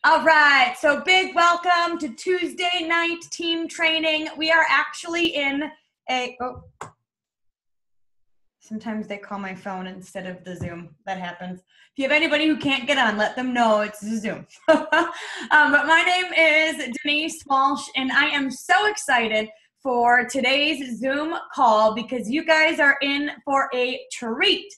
All right, so big welcome to Tuesday night team training. We are actually in sometimes they call my phone instead of the Zoom. That happens. If you have anybody who can't get on, let them know it's Zoom. But my name is Denise Walsh, and I am so excited for today's Zoom call because you guys are in for a treat.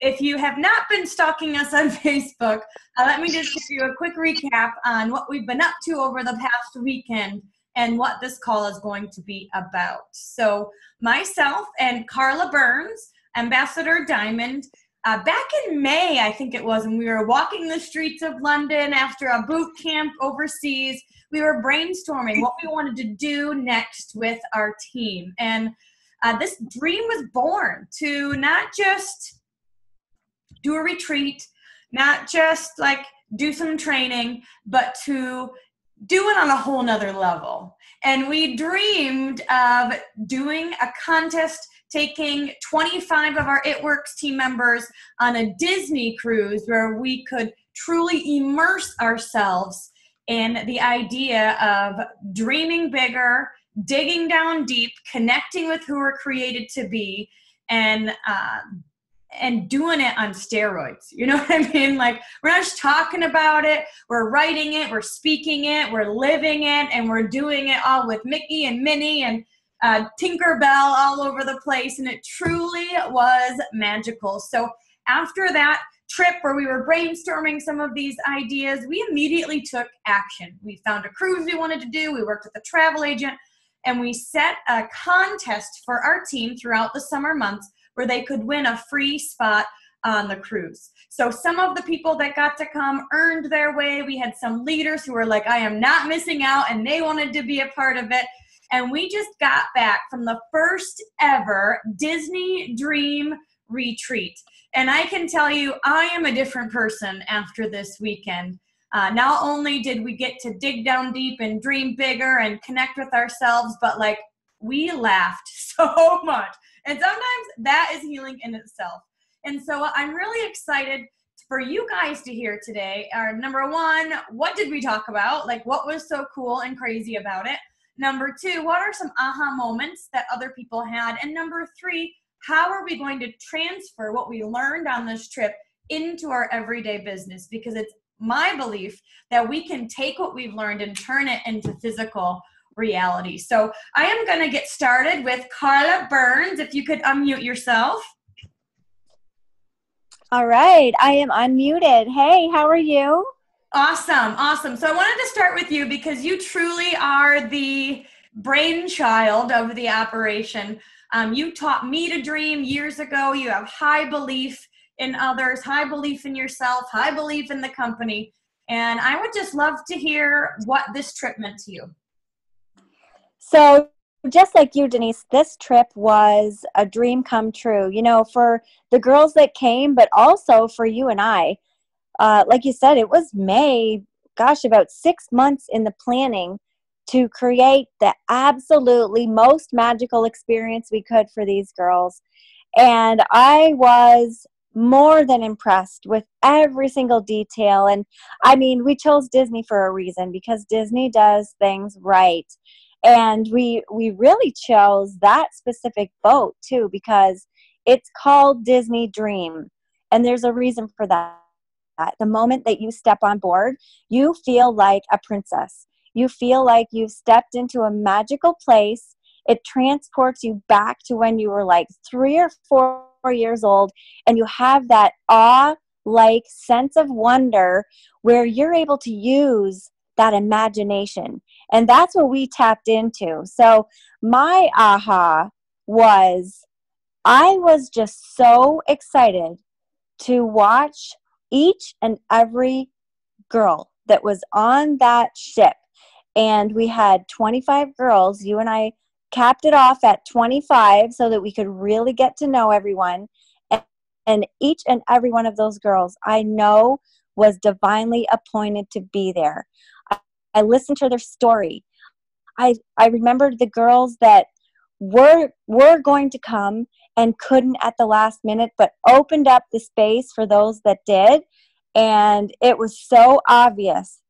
If you have not been stalking us on Facebook, let me just give you a quick recap on what we've been up to over the past weekend and what this call is going to be about. So myself and Carla Burns, Ambassador Diamond, back in May, I think it was, when we were walking the streets of London after a boot camp overseas, we were brainstorming what we wanted to do next with our team. And this dream was born to not just do a retreat, not just like do some training, but to do it on a whole nother level. And we dreamed of doing a contest, taking 25 of our It Works team members on a Disney cruise where we could truly immerse ourselves in the idea of dreaming bigger, digging down deep, connecting with who we're created to be, and doing it on steroids. You know what I mean? Like, we're not just talking about it, we're writing it, we're speaking it, we're living it, and we're doing it all with Mickey and Minnie and Tinkerbell all over the place, and it truly was magical. So after that trip where we were brainstorming some of these ideas, we immediately took action. We found a cruise we wanted to do, we worked with a travel agent, and we set a contest for our team throughout the summer months where they could win a free spot on the cruise. So some of the people that got to come earned their way. We had some leaders who were like, I am not missing out, and they wanted to be a part of it. And we just got back from the first ever Disney Dream Retreat. And I can tell you, I am a different person after this weekend. Not only did we get to dig down deep and dream bigger and connect with ourselves, but like, we laughed so much. And sometimes that is healing in itself. And so I'm really excited for you guys to hear today. Number one, what did we talk about? Like, what was so cool and crazy about it? Number two, what are some aha moments that other people had? And number three, how are we going to transfer what we learned on this trip into our everyday business? Because it's my belief that we can take what we've learned and turn it into physical reality. So I am going to get started with Carla Burns. If you could unmute yourself. All right. I am unmuted. Hey, how are you? Awesome. So I wanted to start with you because you truly are the brainchild of the operation. You taught me to dream years ago. You have high belief in others, high belief in yourself, high belief in the company. And I would just love to hear what this trip meant to you. So just like you, Denise, this trip was a dream come true, you know, for the girls that came, but also for you and I. Like you said, it was May, about 6 months in the planning to create the absolutely most magical experience we could for these girls. And I was more than impressed with every single detail. And I mean, we chose Disney for a reason because Disney does things right. And we really chose that specific boat too because it's called Disney Dream. And there's a reason for that. The moment that you step on board, you feel like a princess. You feel like you've stepped into a magical place. It transports you back to when you were like 3 or 4 years old, and you have that awe-like sense of wonder where you're able to use that imagination. And that's what we tapped into. So my aha was, I was just so excited to watch each and every girl that was on that ship. And we had 25 girls. You and I capped it off at 25 so that we could really get to know everyone. And each and every one of those girls I know was divinely appointed to be there. I listened to their story. I remembered the girls that were going to come and couldn't at the last minute, but opened up the space for those that did. And it was so obvious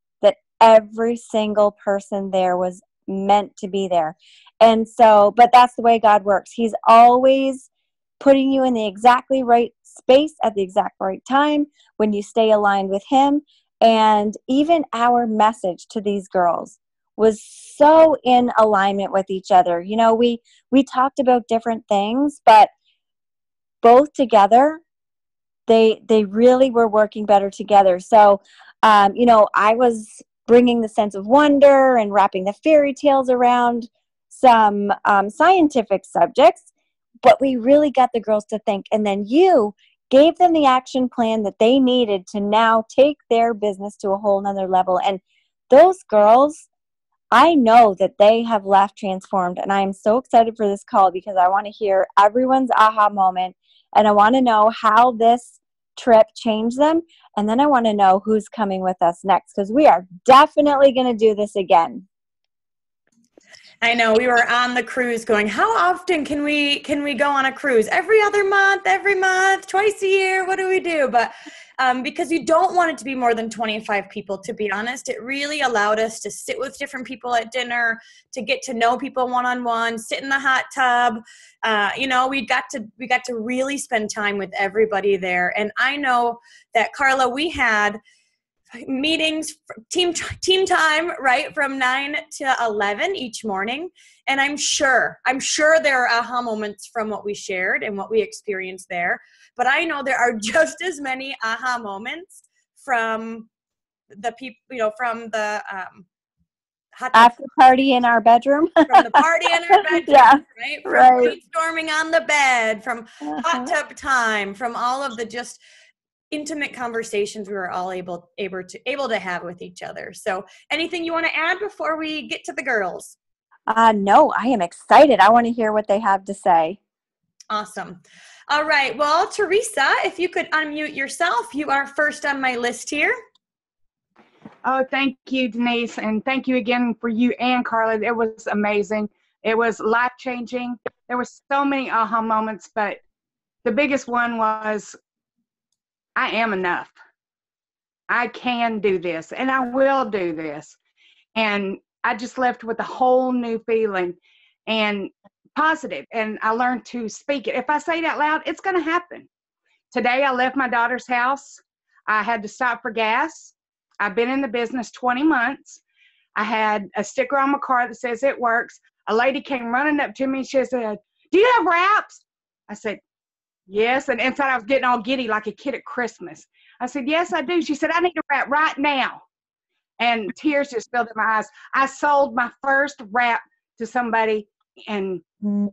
every single person there was meant to be there. And so, but that's the way God works. He's always putting you in the exactly right space at the exact right time when you stay aligned with Him. And even our message to these girls was so in alignment with each other. You know, we talked about different things, but both together, they really were working better together. So, you know, I was bringing the sense of wonder and wrapping the fairy tales around some scientific subjects, but we really got the girls to think. And then you gave them the action plan that they needed to now take their business to a whole nother level. And those girls, I know that they have left transformed, and I am so excited for this call because I want to hear everyone's aha moment, and I want to know how this trip changed them, and then I want to know who's coming with us next, because we are definitely going to do this again. I know, we were on the cruise going, how often can we go on a cruise? Every other month, every month, twice a year, what do we do? But because you don't want it to be more than 25 people, to be honest. It really allowed us to sit with different people at dinner, to get to know people one-on-one, sit in the hot tub. You know, we got to really spend time with everybody there. And I know that, Carla, we had meetings, team time, right, from 9 to 11 each morning. And I'm sure there are aha moments from what we shared and what we experienced there. But I know there are just as many aha moments from the people, you know, from the after party in our bedroom. From the party in our bedroom, yeah, right? From right. brainstorming on the bed, from hot tub time, from all of the just intimate conversations we were all able to have with each other. So anything you want to add before we get to the girls? No, I am excited. I want to hear what they have to say. Awesome. All right. Well, Teresa, if you could unmute yourself, you are first on my list here. Oh, thank you, Denise. And thank you again for you and Carla. It was amazing. It was life-changing. There were so many aha moments, but the biggest one was, I am enough. I can do this, and I will do this. And I just left with a whole new feeling and positive, and I learned to speak it. If I say it out loud, it's going to happen. Today, I left my daughter's house. I had to stop for gas. I've been in the business 20 months. I had a sticker on my car that says it works. A lady came running up to me and she said, "Do you have wraps?" I said, "Yes." And inside I was getting all giddy like a kid at Christmas. I said, "Yes, I do." She said, "I need a wrap right now." And tears just filled in my eyes. I sold my first wrap to somebody, and I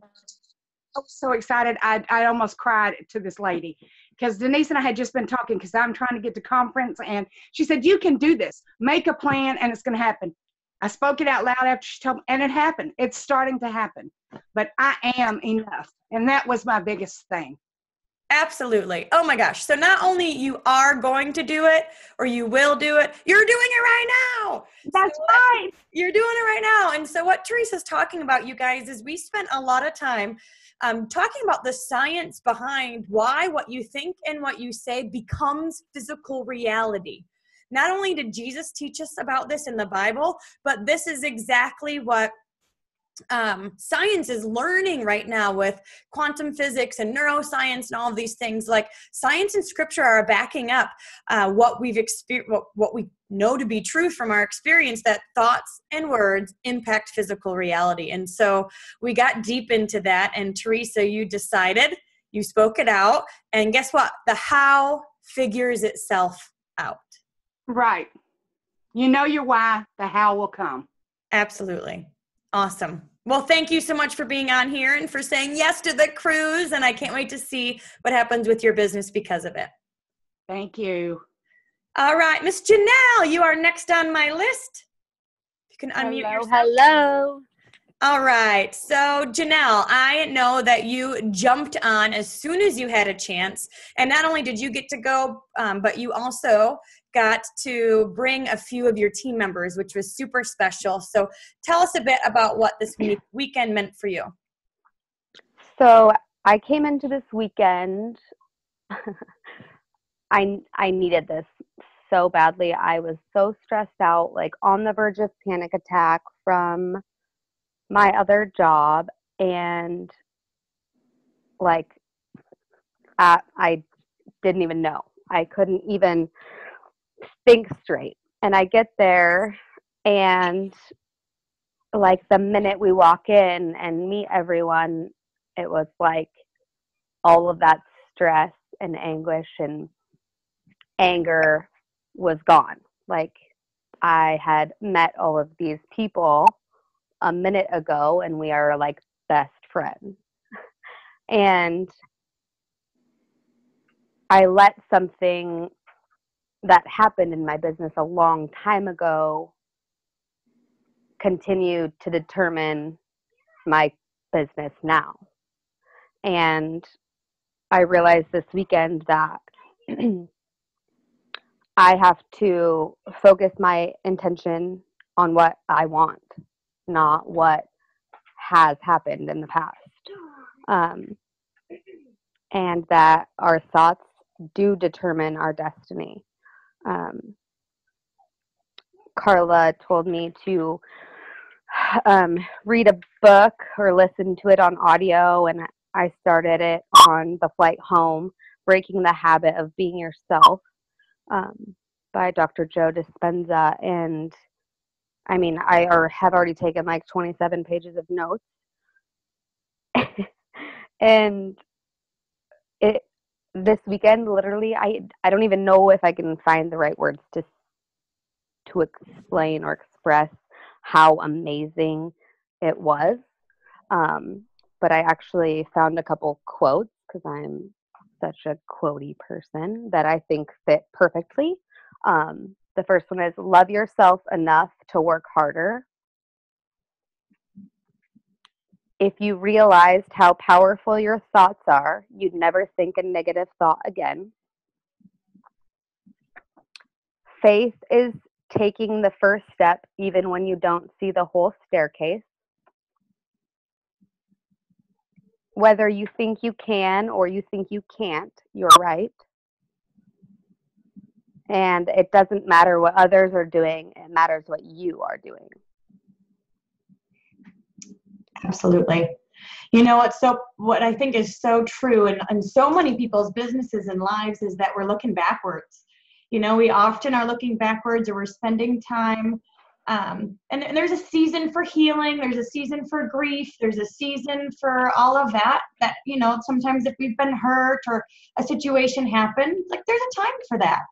was so excited. I almost cried to this lady because Denise and I had just been talking because I'm trying to get to conference, and she said, "You can do this. Make a plan, and it's going to happen." I spoke it out loud after she told me, and it happened. It's starting to happen. But I am enough, and that was my biggest thing. Absolutely. Oh my gosh. So not only you are going to do it or you will do it, you're doing it right now. That's right. You're doing it right now. And so what Teresa's talking about, you guys, is we spent a lot of time talking about the science behind why what you think and what you say becomes physical reality. Not only did Jesus teach us about this in the Bible, but this is exactly what science is learning right now with quantum physics and neuroscience and all of these things. Like, science and scripture are backing up what we've experienced, what we know to be true from our experience, that thoughts and words impact physical reality. And so we got deep into that. And Teresa, you decided, you spoke it out, and guess what? The how figures itself out. Right. You know your why, the how will come. Absolutely. Awesome. Well, thank you so much for being on here and for saying yes to the cruise. And I can't wait to see what happens with your business because of it. Thank you. All right, Miss Janelle, you are next on my list. You can unmute yourself. Hello. All right. So, Janelle, I know that you jumped on as soon as you had a chance. And not only did you get to go, but you also got to bring a few of your team members, which was super special. So tell us a bit about what this weekend meant for you. So I came into this weekend. I needed this so badly. I was so stressed out, like on the verge of panic attack from my other job. And like, I didn't even know. I couldn't even think straight. And I get there, and like the minute we walk in and meet everyone, it was like all of that stress and anguish and anger was gone. Like I had met all of these people a minute ago, and we are like best friends. And I let something that happened in my business a long time ago continue to determine my business now. And I realized this weekend that I have to focus my intention on what I want, not what has happened in the past. And that our thoughts do determine our destiny. Carla told me to read a book or listen to it on audio, and I started it on the flight home, Breaking the Habit of Being Yourself, by Dr. Joe Dispenza. And I mean, I have already taken like 27 pages of notes. And this weekend, literally, I don't even know if I can find the right words to explain or express how amazing it was. But I actually found a couple quotes, because I'm such a quotey person, that I think fit perfectly. The first one is, love yourself enough to work harder. If you realized how powerful your thoughts are, you'd never think a negative thought again. Faith is taking the first step even when you don't see the whole staircase. Whether you think you can or you think you can't, you're right. And it doesn't matter what others are doing, it matters what you are doing. Absolutely. You know, what I think is so true in so many people's businesses and lives is that we're looking backwards. You know, we often are looking backwards, or we're spending time. And there's a season for healing. There's a season for grief. There's a season for all of that, you know, sometimes if we've been hurt or a situation happened, like there's a time for that.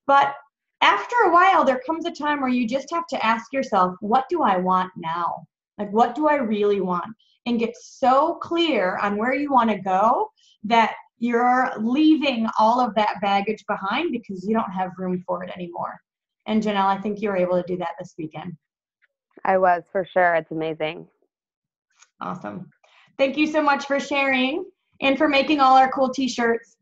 But after a while, there comes a time where you just have to ask yourself, what do I want now? Like, what do I really want? And get so clear on where you want to go that you're leaving all of that baggage behind because you don't have room for it anymore. And Janelle, I think you were able to do that this weekend. I was, for sure. It's amazing. Awesome. Thank you so much for sharing and for making all our cool t-shirts.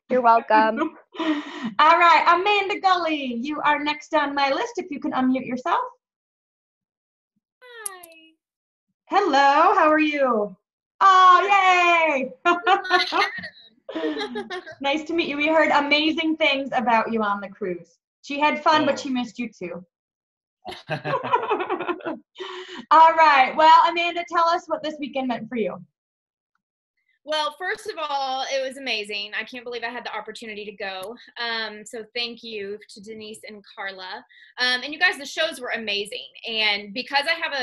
You're welcome. All right, Amanda Gully, you are next on my list. If you can unmute yourself. Hi. Hello, how are you? Oh, yay! Nice to meet you. We heard amazing things about you on the cruise. She had fun, but she missed you too. All right. Well, Amanda, tell us what this weekend meant for you. Well, first of all, it was amazing. I can't believe I had the opportunity to go. So thank you to Denise and Carla. And you guys, the shows were amazing. And because I have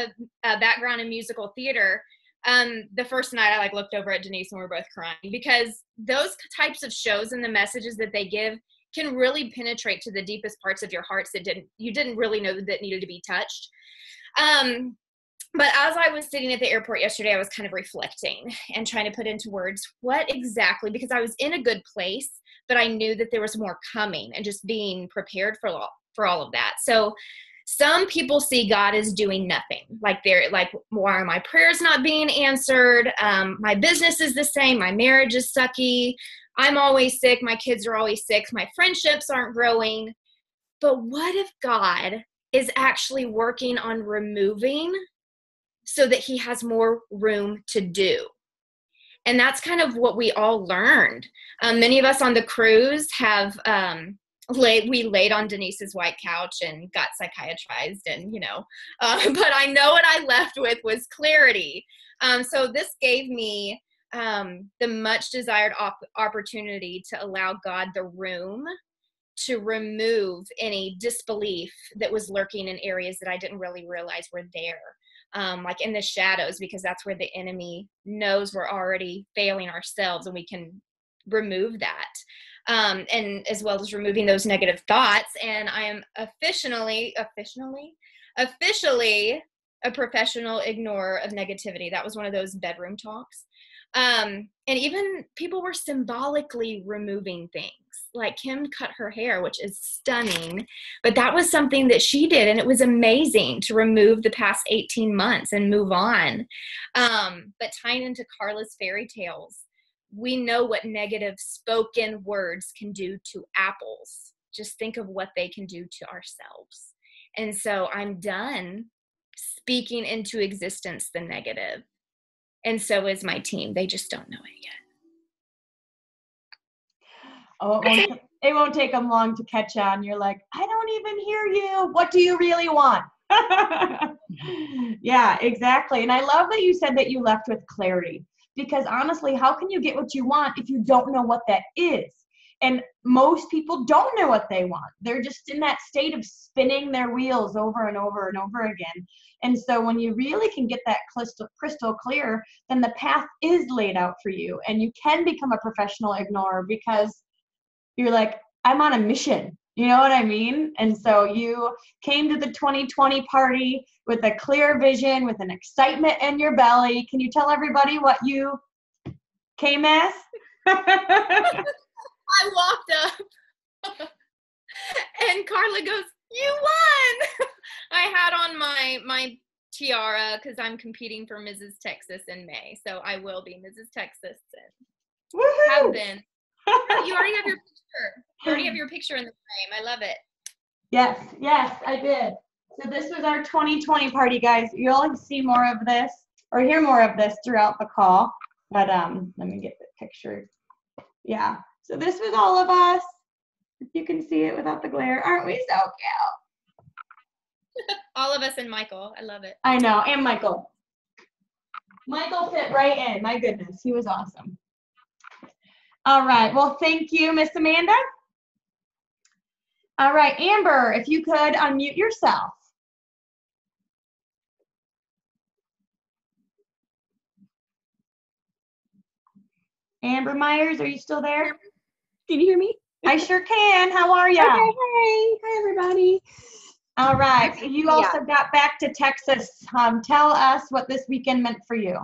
a background in musical theater, the first night I looked over at Denise and we were both crying, because those types of shows and the messages that they give can really penetrate to the deepest parts of your hearts that you didn't really know that needed to be touched. But as I was sitting at the airport yesterday, I was kind of reflecting and trying to put into words what exactly, because I was in a good place, but I knew that there was more coming, and just being prepared for all of that. So some people see God as doing nothing. Why are my prayers not being answered? My business is the same. My marriage is sucky. I'm always sick. My kids are always sick. My friendships aren't growing. But what if God is actually working on removing so that he has more room to do? And that's kind of what we all learned. Many of us on the cruise have we laid on Denise's white couch and got psychiatrized, and but I know what I left with was clarity. So this gave me the much desired opportunity to allow God the room to remove any disbelief that was lurking in areas that I didn't really realize were there, like in the shadows, because that's where the enemy knows we're already failing ourselves, and we can remove that. And as well as removing those negative thoughts. And I am officially a professional ignorer of negativity. That was one of those bedroom talks. And even people were symbolically removing things. Like Kim cut her hair, which is stunning, but that was something that she did, and it was amazing to remove the past 18 months and move on. But tying into Carla's fairy tales, we know what negative spoken words can do to apples. Just think of what they can do to ourselves. And so I'm done speaking into existence the negative. And so is my team. They just don't know it yet. Oh, it won't take them long to catch on. You're like, I don't even hear you. What do you really want? Yeah, exactly. And I love that you said that you left with clarity, because honestly, how can you get what you want if you don't know what that is? And most people don't know what they want. They're just in that state of spinning their wheels over and over and over again. And so when you really can get that crystal clear, then the path is laid out for you, and you can become a professional ignorer, because you're like, I'm on a mission. You know what I mean? And so you came to the 2020 party with a clear vision, with an excitement in your belly. Can you tell everybody what you came as? I walked up and Carla goes, you won. I had on my tiara because I'm competing for Mrs. Texas in May. So I will be Mrs. Texas. And have been. You already have your picture. You already have your picture in the frame. I love it. Yes, I did. So this was our 2020 party, guys. You'll see more of this or hear more of this throughout the call. But let me get the picture. Yeah. So this was all of us. If you can see it without the glare. Aren't we so cute? All of us and Michael. I love it. I know. And Michael. Michael fit right in. My goodness. He was awesome. All right. Well, thank you, Miss Amanda. All right, Amber, if you could unmute yourself. Amber Myers, are you still there? Can you hear me? I sure can. How are you? Okay, hi everybody. All right, so you also got back to Texas. Tell us what this weekend meant for you.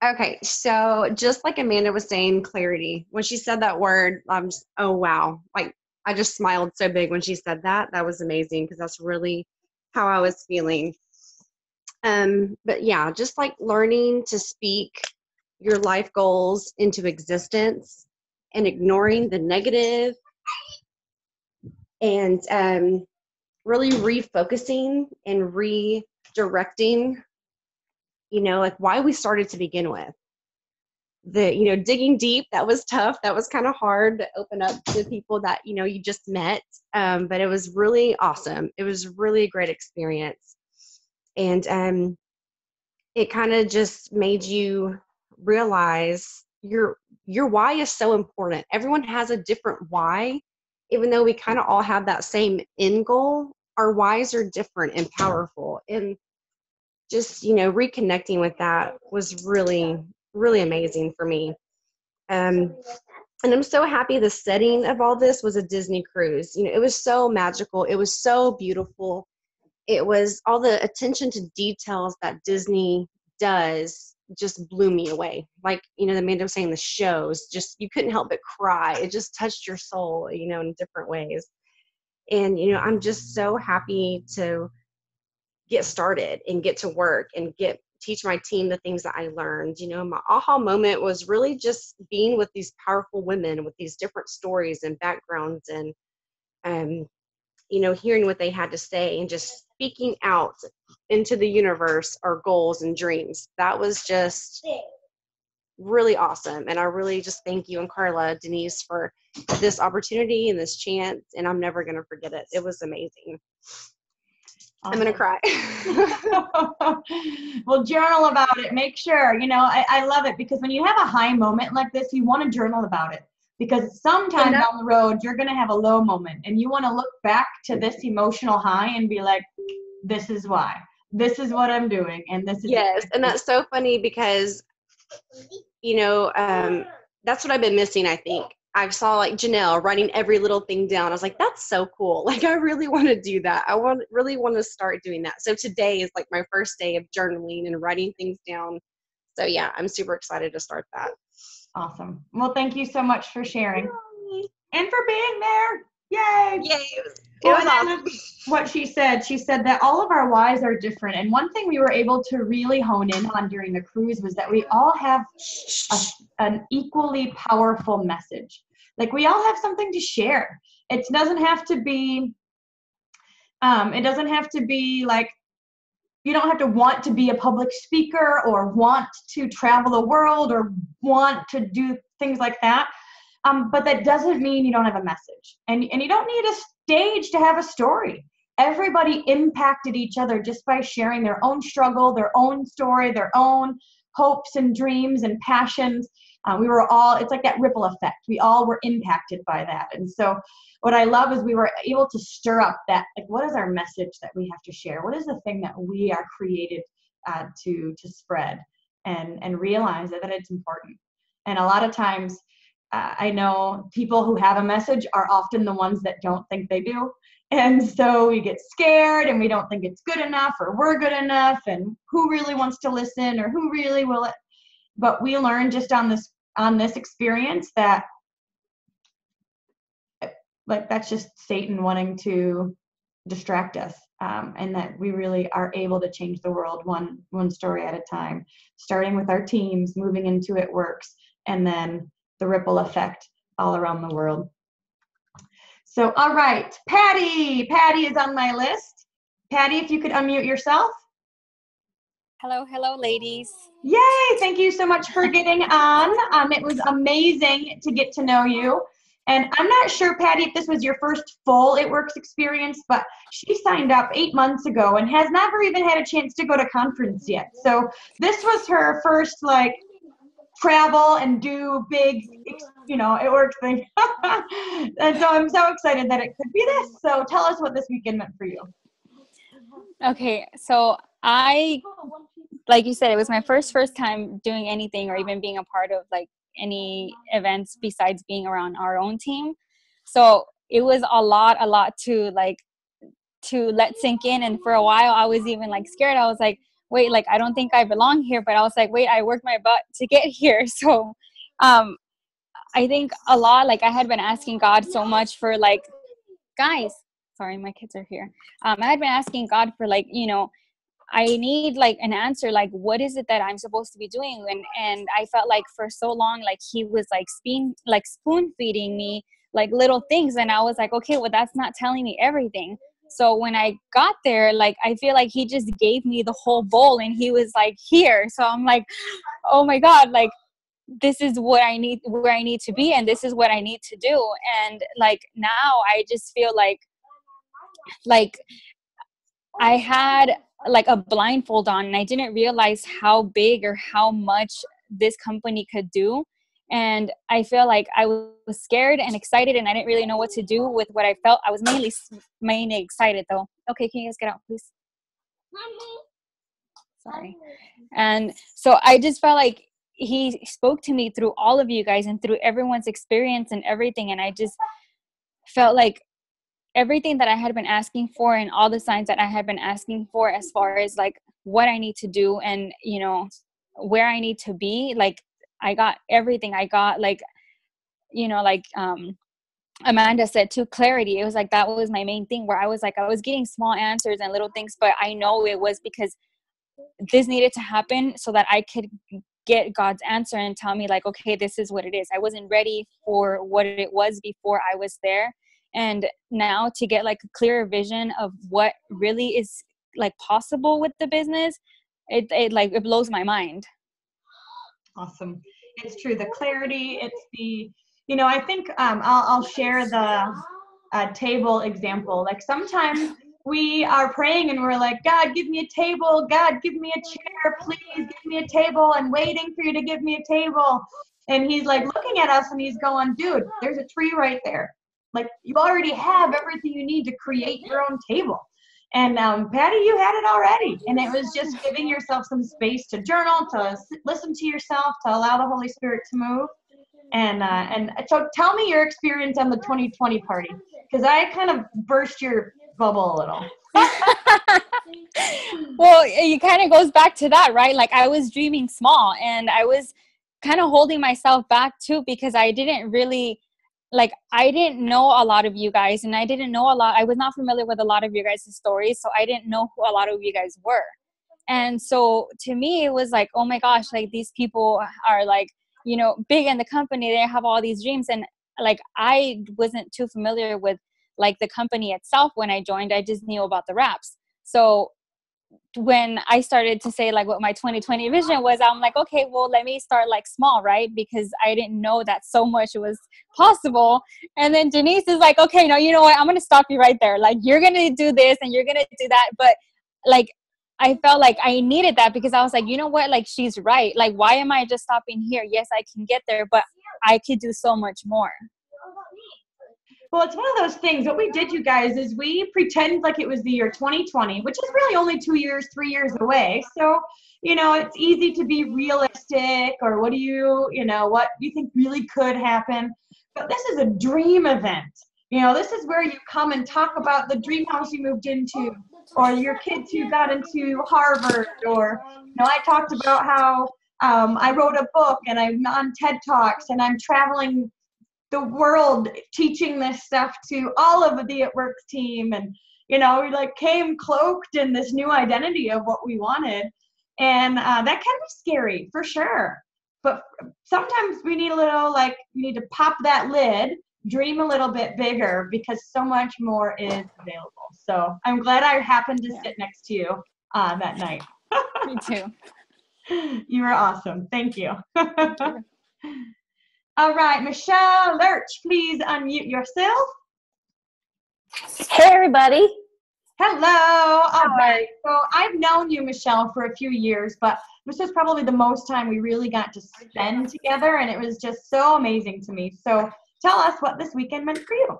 Okay, so just like Amanda was saying, clarity. When she said that word, I'm just, oh wow. Like, I just smiled so big when she said that. That was amazing, because that's really how I was feeling. But yeah, just like learning to speak your life goals into existence and ignoring the negative, and really refocusing and redirecting, like why we started to begin with. Digging deep, that was tough. That was kind of hard to open up to people that, you just met. But it was really awesome. It was really a great experience. And it kind of just made you realize your why is so important. Everyone has a different why, even though we kind of all have that same end goal. Our whys are different and powerful. And just, reconnecting with that was really, really amazing for me. And I'm so happy the setting of all this was a Disney cruise. It was so magical. It was so beautiful. It was all the attention to details that Disney does just blew me away. Like, the Amanda was saying, the shows, just, you couldn't help but cry. It just touched your soul, in different ways. And, I'm just so happy to get started and get to work and teach my team the things that I learned. My aha moment was really just being with these powerful women with these different stories and backgrounds, and hearing what they had to say and just speaking out into the universe our goals and dreams. That was just really awesome. And I really just thank you and Carla, Denise, for this opportunity and this chance. And I'm never going to forget it. It was amazing. Awesome. I'm going to cry. Well, journal about it. Make sure, I love it, because when you have a high moment like this, you want to journal about it, because sometime down the road, you're going to have a low moment and you want to look back to this emotional high and be like, this is why. This is what I'm doing. And this is yes. And that's so funny because, that's what I've been missing, I think. I saw like Janelle writing every little thing down. I was like, that's so cool. Like, I really want to do that. I really want to start doing that. So today is like my first day of journaling and writing things down. So yeah, I'm super excited to start that. Awesome. Well, thank you so much for sharing and for being there. Yay. Yay. It was awesome. What she said that all of our whys are different. And one thing we were able to really hone in on during the cruise was that we all have an equally powerful message. Like, we all have something to share. It doesn't have to be like, you don't have to want to be a public speaker or want to travel the world or want to do things like that. But that doesn't mean you don't have a message. And you don't need a stage to have a story. Everybody impacted each other just by sharing their own struggle, their own story, their own hopes and dreams and passions. It's like that ripple effect. We all were impacted by that. And so what I love is we were able to stir up that, like, what is our message that we have to share? What is the thing that we are created to spread, and realize that it's important. And a lot of times, I know people who have a message are often the ones that don't think they do. And so we get scared and we don't think it's good enough, or we're good enough, and who really wants to listen, or who really will it. But we learned just on this experience that, like, that's just Satan wanting to distract us, and that we really are able to change the world one story at a time, starting with our teams, moving into It Works, and then the ripple effect all around the world. So, all right, Patty is on my list. Patty, if you could unmute yourself. Hello, ladies. Yay, thank you so much for getting on. It was amazing to get to know you. And I'm not sure, Patty, if this was your first full It Works experience, but she signed up 8 months ago and has never even had a chance to go to conference yet. So this was her first, like, travel and do big, It Works thing. And so I'm so excited that it could be this. So tell us what this weekend meant for you. Okay, so like you said, it was my first time doing anything or even being a part of like any events besides being around our own team. So it was a lot to let sink in. And for a while I was even like scared. I was like, wait, like, I don't think I belong here. But I was like, wait, I worked my butt to get here. So I think a lot, like, I had been asking God so much for, like, guys, sorry, my kids are here. I had been asking God for, like, I need like an answer, like, what is it that I'm supposed to be doing? And I felt like for so long, like, he was like spoon feeding me like little things. And I was like, okay, well, that's not telling me everything. So when I got there, like, I feel like he just gave me the whole bowl and he was like, here. So I'm like, oh my God, like, this is what I need, where I need to be. And this is what I need to do. And like, now I just feel like I had like a blindfold on and I didn't realize how big or how much this company could do. And I feel like I was scared and excited and I didn't really know what to do with what I felt. I was mainly excited though. Okay, can you guys get out, please? Sorry. And so I just felt like he spoke to me through all of you guys and through everyone's experience and everything. And I just felt like everything that I had been asking for and all the signs that I had been asking for as far as like what I need to do and, where I need to be, like, I got everything. I got like, Amanda said too, clarity. It was like, that was my main thing where I was like, I was getting small answers and little things, but I know it was because this needed to happen so that I could get God's answer and tell me like, okay, this is what it is. I wasn't ready for what it was before I was there. And now to get like a clearer vision of what really is like possible with the business, it blows my mind. Awesome. It's true. The clarity, it's the, I think I'll share the table example. Like sometimes we are praying and we're like, God, give me a table. God, give me a chair. Please give me a table. I'm waiting for you to give me a table. And he's like looking at us and he's going, dude, there's a tree right there. Like you already have everything you need to create your own table. And Patty, you had it already. And it was just giving yourself some space to journal, to listen to yourself, to allow the Holy Spirit to move. And so tell me your experience on the 2020 party, because I kind of burst your bubble a little. Well, it kind of goes back to that, right? Like I was dreaming small and I was kind of holding myself back too, because I didn't really, I didn't know a lot of you guys, and I was not familiar with a lot of you guys' stories. So I didn't know who a lot of you guys were. And so to me, it was like, oh my gosh, like these people are like, big in the company, they have all these dreams. And like, I wasn't too familiar with like the company itself when I joined. I just knew about the wraps. So when I started to say like what my 2020 vision was, I'm like, okay, well, let me start like small, right? Because I didn't know that so much was possible. And then Denise is like, okay, no, you know what? I'm going to stop you right there. Like, you're going to do this and you're going to do that. But like, I felt like I needed that because I was like, you know what? Like, she's right. Like, why am I just stopping here? Yes, I can get there, but I could do so much more. Well, it's one of those things. What we did, you guys, is we pretend like it was the year 2020, which is really only 3 years away. So, it's easy to be realistic, or what do you think really could happen? But this is a dream event. This is where you come and talk about the dream house you moved into, or your kids who got into Harvard, or, I talked about how I wrote a book and I'm on TED Talks and I'm traveling the world teaching this stuff to all of the It Works team. And, we like came cloaked in this new identity of what we wanted. And that can be scary for sure. But sometimes we need you need to pop that lid, dream a little bit bigger, because so much more is available. So I'm glad I happened to sit next to you that night. Me too. You were awesome. Thank you. All right, Michelle Lurch, please unmute yourself. Hey, everybody. Hello. All right. So I've known you, Michelle, for a few years, but this was probably the most time we really got to spend together, and it was just so amazing to me. So tell us what this weekend meant for you.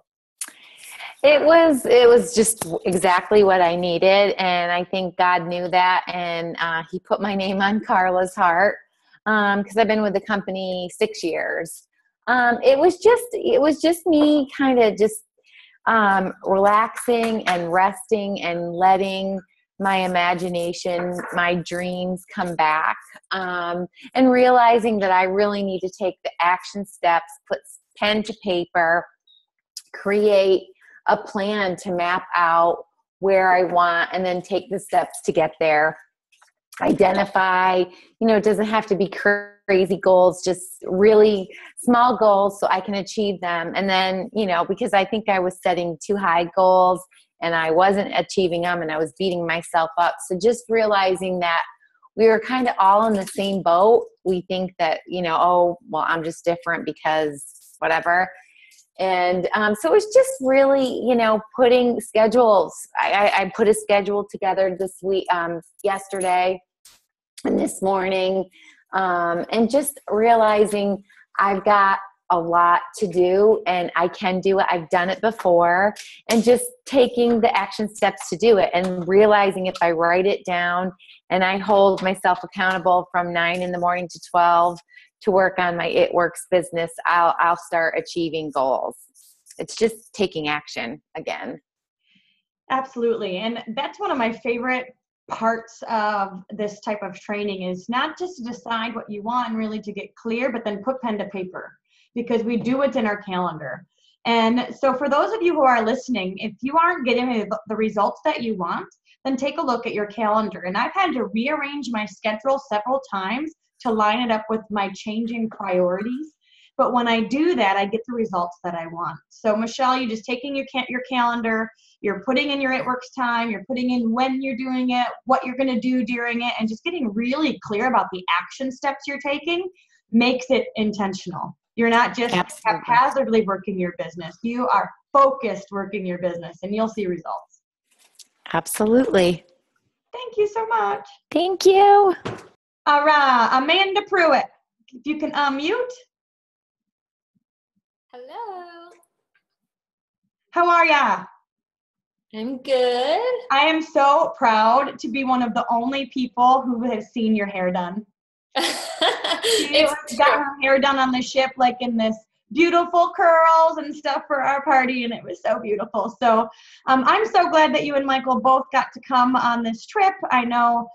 It was just exactly what I needed, and I think God knew that, and He put my name on Carla's heart. Because I've been with the company 6 years. It was just me kind of just relaxing and resting and letting my imagination, my dreams come back, and realizing that I really need to take the action steps, put pen to paper, create a plan to map out where I want, and then take the steps to get there. Identify, it doesn't have to be crazy goals, just really small goals so I can achieve them. And then, because I think I was setting too high goals and I wasn't achieving them and I was beating myself up. So just realizing that we were kind of all in the same boat. We think that, oh, well, I'm just different because whatever. And so it's just really, putting schedules. I put a schedule together this week, yesterday and this morning, and just realizing I've got a lot to do and I can do it. I've done it before, and just taking the action steps to do it, and realizing if I write it down and I hold myself accountable from 9 in the morning to 12 to work on my It Works business, I'll start achieving goals. It's just taking action again. Absolutely. And that's one of my favorite parts of this type of training, is not just to decide what you want and really to get clear, but then put pen to paper, because we do what's in our calendar. And so for those of you who are listening, if you aren't getting the results that you want, then take a look at your calendar. And I've had to rearrange my schedule several times to line it up with my changing priorities. But when I do that, I get the results that I want. So Michelle, you're just taking your calendar, you're putting in your It Works time, you're putting in when you're doing it, what you're going to do during it, and just getting really clear about the action steps you're taking. makes it intentional. You're not just Absolutely. haphazardly working your business. You are focused working your business, and you'll see results. Absolutely. Thank you so much. Thank you. All right, Amanda Pruitt, if you can unmute. Hello. How are ya? I'm good. I am so proud to be one of the only people who have seen your hair done. She got her hair done on the ship, like in this beautiful curls and stuff for our party, and it was so beautiful. So I'm so glad that you and Michael both got to come on this trip. I know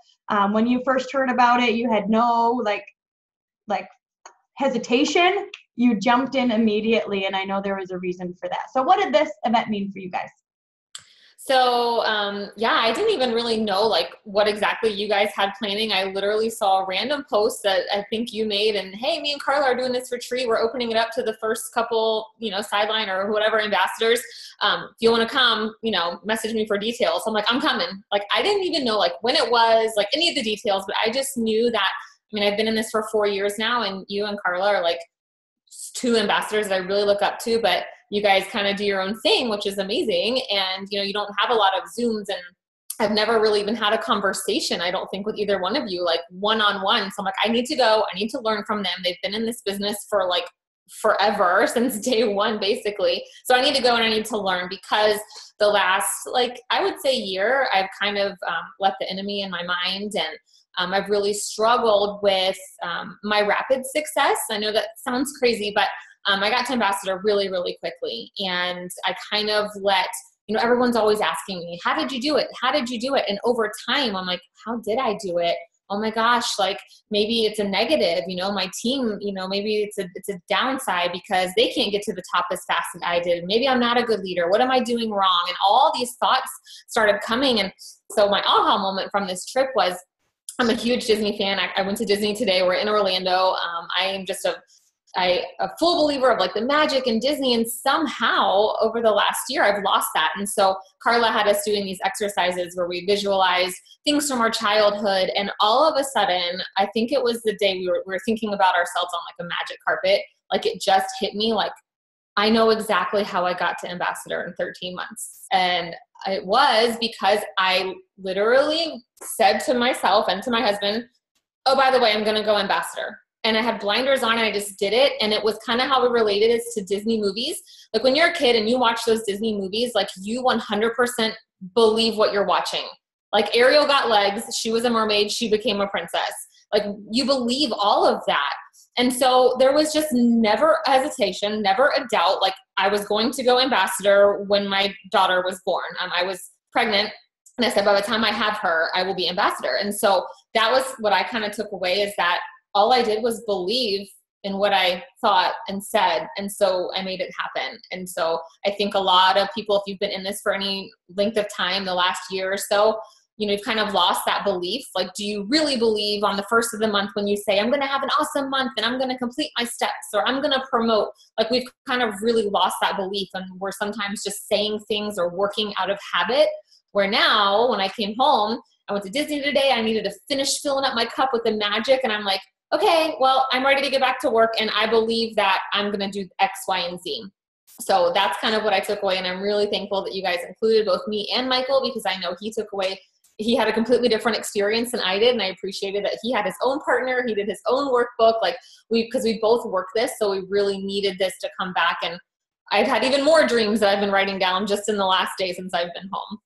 when you first heard about it, you had no like hesitation. You jumped in immediately, and I know there was a reason for that. So what did this event mean for you guys? So, yeah, I didn't even really know like what exactly you guys had planning. I literally saw a random post that I think you made, and hey, me and Carla are doing this retreat. We're opening it up to the first couple, Sideline or whatever ambassadors. If you want to come, message me for details. So I'm like, I'm coming. Like, I didn't even know like when it was, like any of the details, but I just knew that, I've been in this for 4 years now, and you and Carla are like two ambassadors that I really look up to, but you guys kind of do your own thing, which is amazing. And, you don't have a lot of Zooms, and I've never really even had a conversation, I don't think, with either one of you, like one-on-one. So I'm like, I need to go. I need to learn from them. They've been in this business for like forever, since day one, basically. So I need to go and I need to learn, because the last, I would say year, I've kind of let the enemy in my mind, and I've really struggled with my rapid success. I know that sounds crazy, but I got to ambassador really, really quickly. And I kind of let, everyone's always asking me, how did you do it? How did you do it? And over time, I'm like, how did I do it? Oh my gosh, maybe it's a negative, my team, maybe it's a downside because they can't get to the top as fast as I did. Maybe I'm not a good leader. What am I doing wrong? And all these thoughts started coming. And so my aha moment from this trip was, I'm a huge Disney fan. I went to Disney today. We're in Orlando. I am just a full believer of the magic in Disney, and somehow over the last year I've lost that. And so Carla had us doing these exercises where we visualize things from our childhood, and all of a sudden, I think it was the day we were thinking about ourselves on a magic carpet. It just hit me, I know exactly how I got to ambassador in 13 months. And it was because I literally said to myself and to my husband, oh, by the way, I'm going to go ambassador. And I had blinders on and I just did it. And it was kind of how we related it to Disney movies. When you're a kid and you watch those Disney movies, you 100% believe what you're watching. Ariel got legs. She was a mermaid. She became a princess. You believe all of that. And so there was just never hesitation, never a doubt. I was going to go ambassador when my daughter was born. I was pregnant, and I said, by the time I have her, I will be ambassador. And so that was what I kind of took away, is that all I did was believe in what I thought and said. And so I made it happen. And so I think a lot of people, if you've been in this for any length of time, the last year or so, you've kind of lost that belief. Do you really believe on the first of the month when you say, I'm going to have an awesome month and I'm going to complete my steps, or I'm going to promote? We've kind of really lost that belief, and we're sometimes just saying things or working out of habit, where now when I came home, I went to Disney today, I needed to finish filling up my cup with the magic, and I'm like, okay, well, I'm ready to get back to work, and I believe that I'm going to do X, Y, and Z. So that's kind of what I took away, and I'm really thankful that you guys included both me and Michael, because I know he had a completely different experience than I did, and I appreciated that he had his own partner, he did his own workbook, because we both worked this, so we really needed this to come back, and I've had even more dreams that I've been writing down just in the last day since I've been home.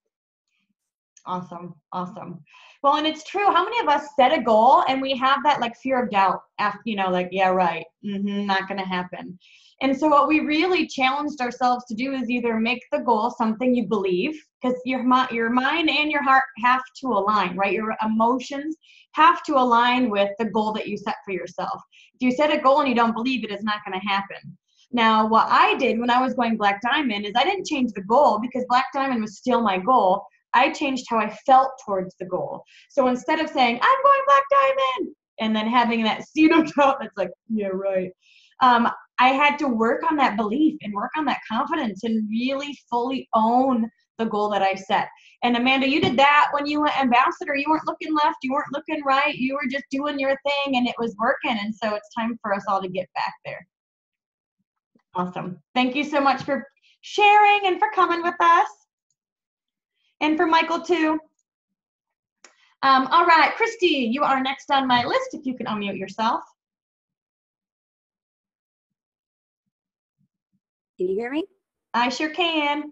Awesome. Well, and it's true. How many of us set a goal and we have that fear of doubt after, yeah, right. Not going to happen. And so what we really challenged ourselves to do is either make the goal something you believe, because your mind and your heart have to align, right? Your emotions have to align with the goal that you set for yourself. If you set a goal and you don't believe it, it's not going to happen. Now, what I did when I was going Black Diamond is I didn't change the goal, because Black Diamond was still my goal. I changed how I felt towards the goal. So instead of saying, I'm going Black Diamond, and then having that seed of doubt that's yeah, right. I had to work on that belief and work on that confidence and really fully own the goal that I set. And Amanda, you did that when you went ambassador. You weren't looking left, you weren't looking right, you were just doing your thing and it was working. And so it's time for us all to get back there. Awesome. Thank you so much for sharing and for coming with us. And for Michael too. All right, Christy, you are next on my list. If you can unmute yourself. Can you hear me? I sure can.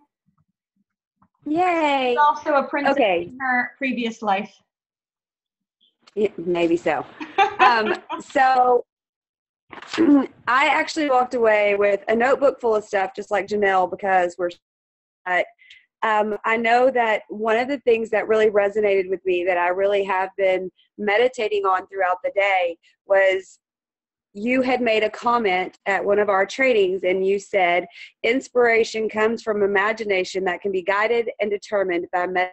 Yay. She's also a princess Okay. in her previous life. Yeah, maybe so. So I actually walked away with a notebook full of stuff, just like Janelle, because I know that one of the things that really resonated with me that I really have been meditating on throughout the day was you had made a comment at one of our trainings and you said, inspiration comes from imagination that can be guided and determined by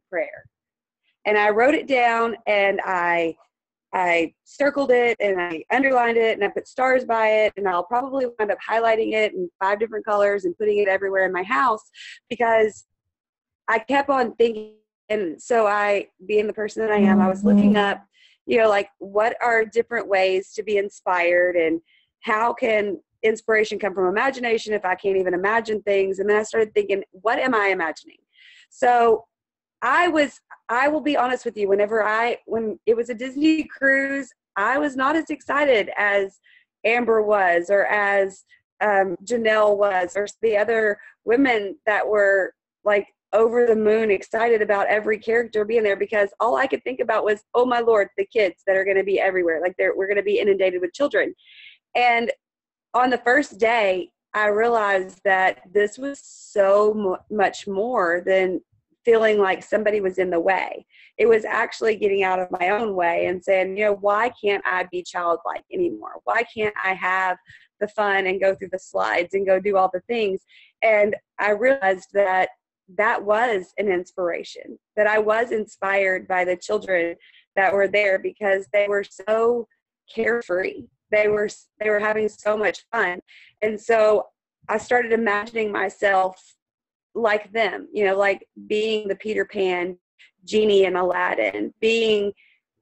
prayer. And I wrote it down and I circled it and I underlined it and I put stars by it, and I'll probably wind up highlighting it in 5 different colors and putting it everywhere in my house because I kept on thinking. And so I, being the person that I am, I was looking up, like what are different ways to be inspired and how can inspiration come from imagination if I can't even imagine things? And then I started thinking, what am I imagining? So I will be honest with you, when it was a Disney cruise, I was not as excited as Amber was, or as Janelle was, or the other women that were like over the moon excited about every character being there, because all I could think about was, oh my Lord, the kids that are going to be everywhere. Like we're going to be inundated with children. And on the first day, I realized that this was so much more than feeling like somebody was in the way. It was actually getting out of my own way and saying, why can't I be childlike anymore? Why can't I have the fun and go through the slides and go do all the things? And I realized that was an inspiration, that I was inspired by the children that were there because they were so carefree. They were having so much fun. And so I started imagining myself like them, like being the Peter Pan genie in Aladdin, being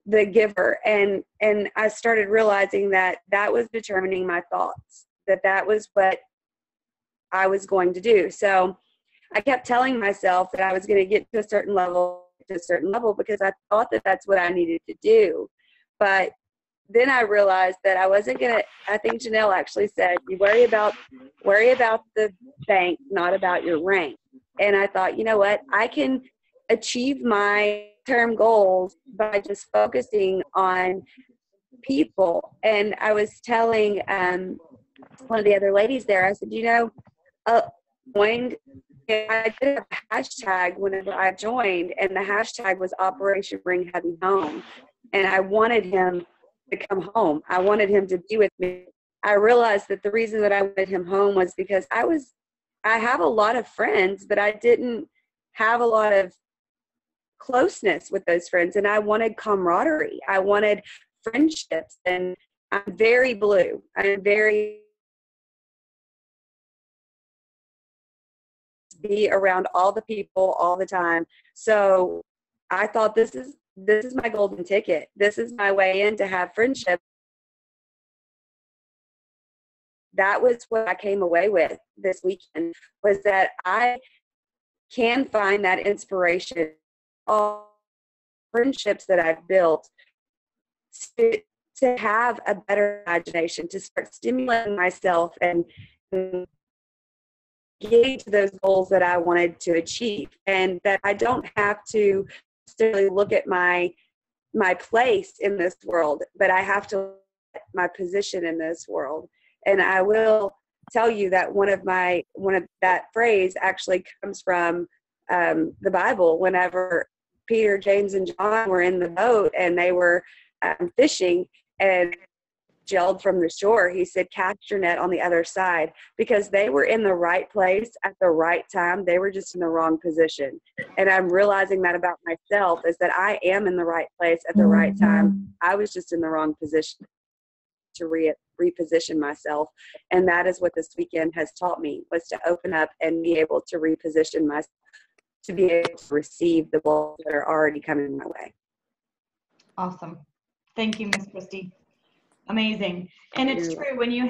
the giver. And I started realizing that was determining my thoughts, that was what I was going to do. So I kept telling myself that I was going to get to a certain level, because I thought that that's what I needed to do. But then I realized that I wasn't going to. I think Janelle actually said, you worry about the bank, not about your rank. And I thought, you know what? I can achieve my term goals by just focusing on people. And I was telling one of the other ladies there, I said, I did a hashtag whenever I joined, and the hashtag was Operation Bring Heavy Home. And I wanted him to come home. I wanted him to be with me. I realized that the reason that I wanted him home was because I have a lot of friends, but I didn't have a lot of closeness with those friends. And I wanted camaraderie. I wanted friendships. And I'm very blue. I'm very be around all the people all the time. So I thought this is my golden ticket. This is my way in to have friendship. That was what I came away with this weekend, was that I can find that inspiration, all friendships that I've built, to have a better imagination, to start stimulating myself and getting to those goals that I wanted to achieve, and that I don't have to necessarily look at my place in this world, but I have to look at my position in this world. And I will tell you that one of that phrase actually comes from the Bible. Whenever Peter, James, and John were in the boat and they were fishing and yelled from the shore, he said, cast your net on the other side, because they were in the right place at the right time. They were just in the wrong position. And I'm realizing that about myself, is that I am in the right place at the right time. I was just in the wrong position to reposition myself. And that is what this weekend has taught me, was to open up and be able to reposition myself to be able to receive the goals that are already coming my way. Awesome. Thank you, Miss Christie. Amazing. And it's true, when you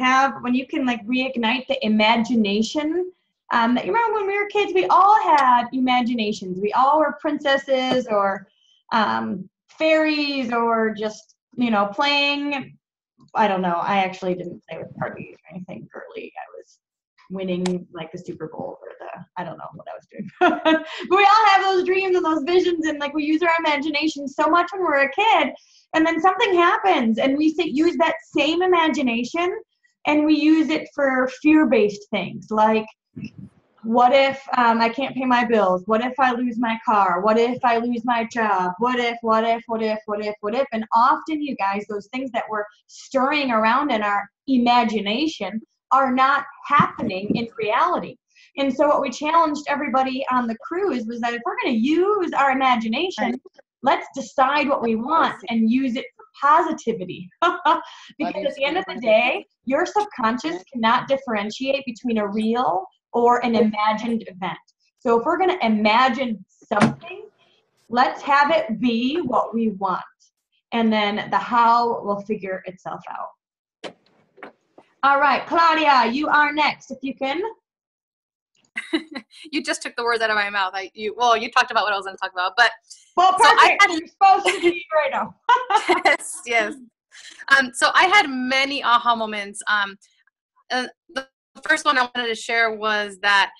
can like reignite the imagination, that you remember when we were kids, we all had imaginations. We all were princesses or fairies or just, playing. I don't know. I actually didn't play with Barbies or anything girly. I was winning like the Super Bowl or I don't know what I was doing. But we all have those dreams and those visions, and like we use our imagination so much when we're a kid, and then something happens and we use that same imagination and we use it for fear-based things like, what if I can't pay my bills? What if I lose my car? What if I lose my job? What if? And often, you guys, those things that we're stirring around in our imagination are not happening in reality. And so what we challenged everybody on the cruise was that if we're going to use our imagination, let's decide what we want and use it for positivity. Because at the end of the day, your subconscious cannot differentiate between a real or an imagined event. So if we're going to imagine something, let's have it be what we want. And then the how will figure itself out. All right, Claudia, you are next. If you can. You just took the words out of my mouth. You talked about what I was going to talk about, but perfect. You're supposed to be right now. yes. So I had many aha moments. The first one I wanted to share was that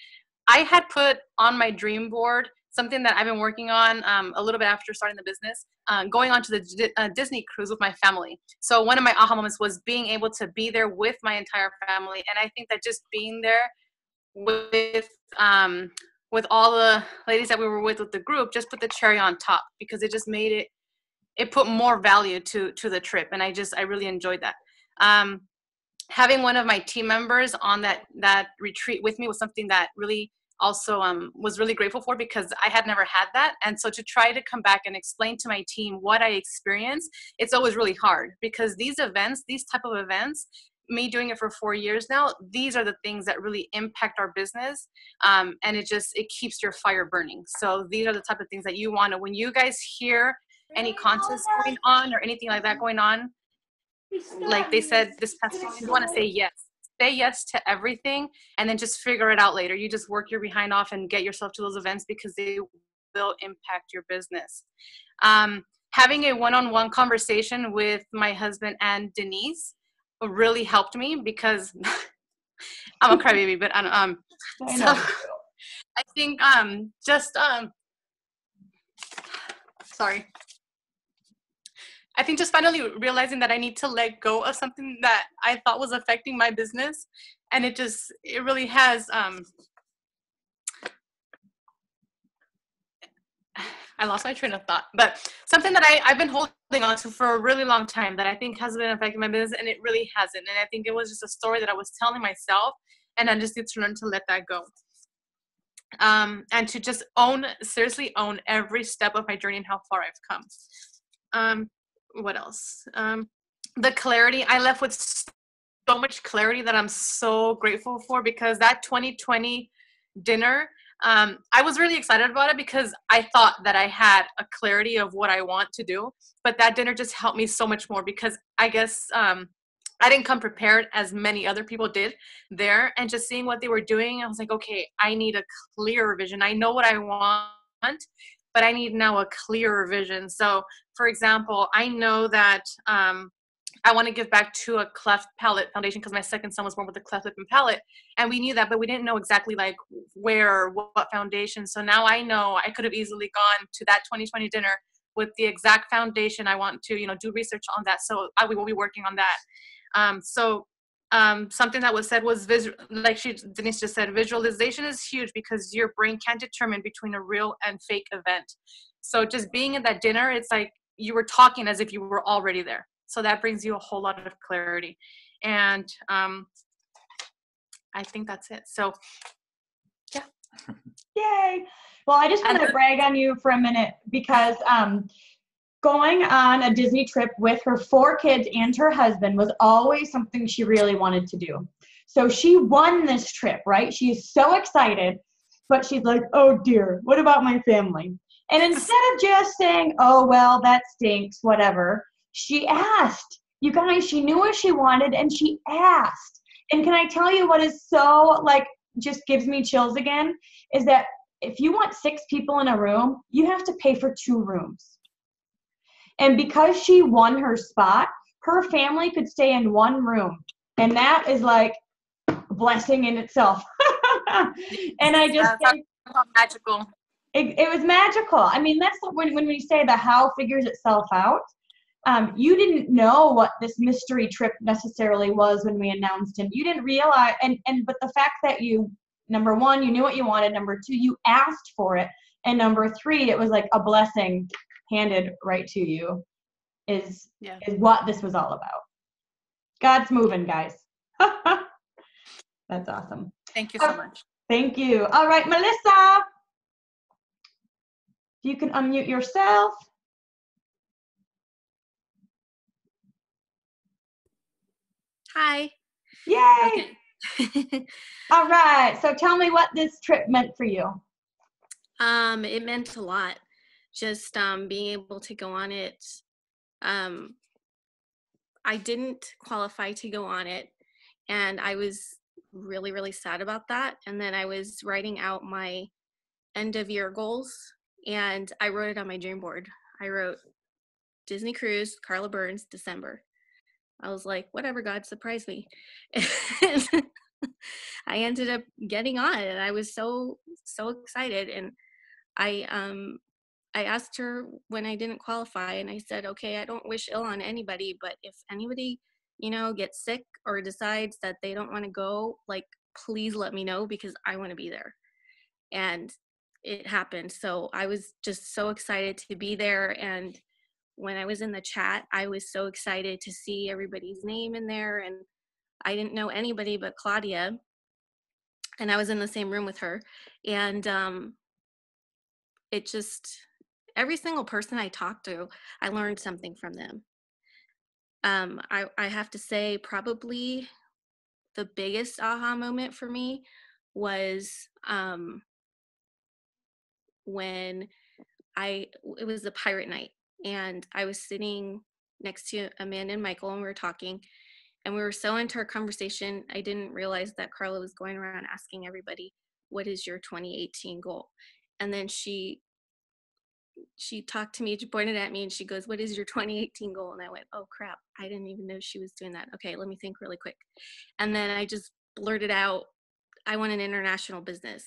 I had put on my dream board something that I've been working on a little bit after starting the business, going on to the Disney cruise with my family. So one of my aha moments was being able to be there with my entire family, and I think that just being there with all the ladies that we were with the group just put the cherry on top, because it just made it put more value to the trip, and I really enjoyed that. Having one of my team members on that retreat with me was something that really also was really grateful for, because I had never had that. And so to try to come back and explain to my team what I experienced, it's always really hard, because these type of events, me doing it for 4 years now, these are the things that really impact our business. And it keeps your fire burning. So these are the type of things that you want to, when you guys hear any contests going on or anything like that going on, like they said this past week, you want to say yes. Say yes to everything, and then just figure it out later. You just work your behind off and get yourself to those events, because they will impact your business. Having a one-on-one conversation with my husband and Denise really helped me, because I'm a crybaby, but so I think sorry. I think just finally realizing that I need to let go of something that I thought was affecting my business. And it really has, I lost my train of thought, but something that I've been holding on to for a really long time that I think has been affecting my business, and it really hasn't. And I think it was just a story that I was telling myself, and I just need to learn to let that go. And to just seriously own every step of my journey and how far I've come. What else? The clarity. I left with so much clarity that I'm so grateful for, because that 2020 dinner, I was really excited about it, because I thought that I had a clarity of what I want to do. But that dinner just helped me so much more, because I guess I didn't come prepared as many other people did there. And just seeing what they were doing, I was like, okay, I need a clearer vision. I know what I want, but I need now a clearer vision. So, for example, I know that I want to give back to a cleft palate foundation, because my second son was born with a cleft lip and palate, and we knew that, but we didn't know exactly like where or what foundation. So now I know I could have easily gone to that 2020 dinner with the exact foundation I want to, do research on that. So we will be working on that. Something that was said was Denise just said, visualization is huge, because your brain can't determine between a real and fake event. So just being at that dinner, it's like you were talking as if you were already there. So that brings you a whole lot of clarity. And I think that's it. So yeah. Yay. Well, I just want to brag on you for a minute, because going on a Disney trip with her 4 kids and her husband was always something she really wanted to do. So she won this trip, right? She's so excited. but she's like, oh dear, what about my family? And instead of just saying, oh, well, that stinks, whatever, she asked. You guys, she knew what she wanted and she asked. And can I tell you what is so, like, just gives me chills again, is that if you want 6 people in a room, you have to pay for 2 rooms. And because she won her spot, her family could stay in 1 room. And that is like a blessing in itself. And I just think magical. it was magical. I mean, that's when we say the how figures itself out. You didn't know what this mystery trip necessarily was when we announced it. You didn't realize, but the fact that you, number 1, you knew what you wanted. Number 2, you asked for it. And number 3, it was like a blessing handed right to you is what this was all about. God's moving, guys. That's awesome. Thank you so much. Thank you. All right, Melissa, you can unmute yourself. Hi. Yay. Okay. All right. So tell me what this trip meant for you. It meant a lot. Just being able to go on it. I didn't qualify to go on it, and I was really, really sad about that. And then I was writing out my end of year goals, and I wrote it on my dream board. I wrote Disney cruise, Carla Burns, December. I was like, whatever, God, surprise me. And I ended up getting on it, and I was so excited. And I asked her when I didn't qualify, and I said, okay, I don't wish ill on anybody, but if anybody, gets sick or decides that they don't want to go, like, please let me know, because I want to be there. And it happened. So I was just so excited to be there. And when I was in the chat, I was so excited to see everybody's name in there. And I didn't know anybody but Claudia. And I was in the same room with her. And it just, every single person I talked to, I learned something from them. I have to say, probably the biggest aha moment for me was when it was a pirate night, and I was sitting next to Amanda and Michael, and we were talking, and we were so into our conversation, I didn't realize that Carla was going around asking everybody, what is your 2018 goal? And then she talked to me, she pointed at me, and she goes, what is your 2018 goal? And I went, oh crap, I didn't even know she was doing that. Okay, let me think really quick. And then I just blurted out, I want an international business.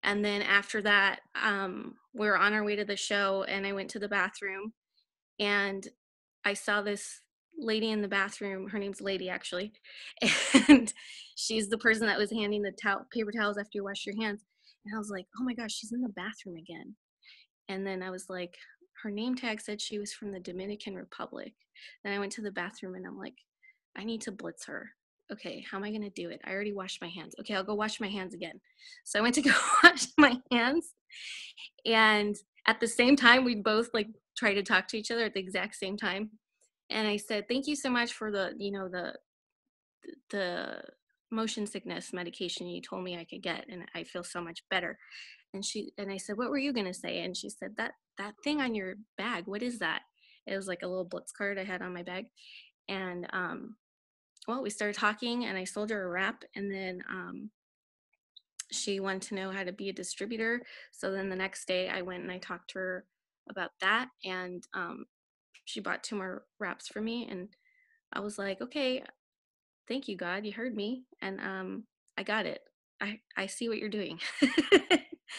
And then after that, we were on our way to the show, and I went to the bathroom, and I saw this lady in the bathroom. Her name's Lady, actually. And she's the person that was handing the paper towels after you wash your hands. And I was like, oh my gosh, she's in the bathroom again. And then I was like, her name tag said she was from the Dominican Republic. Then I went to the bathroom, and I'm like, I need to blitz her. Okay, how am I going to do it? I already washed my hands. Okay, I'll go wash my hands again. So I went to go wash my hands. And at the same time, we both like tried to talk to each other at the exact same time. And I said, thank you so much for the motion sickness medication you told me I could get. And I feel so much better. And I said, what were you going to say? And she said, that thing on your bag, what is that? It was like a little Blitz card I had on my bag. And, well, we started talking, and I sold her a wrap, and then she wanted to know how to be a distributor. So then the next day I went and I talked to her about that, and she bought 2 more wraps for me, and I was like, okay, thank you, God, you heard me, and I got it. I see what you're doing.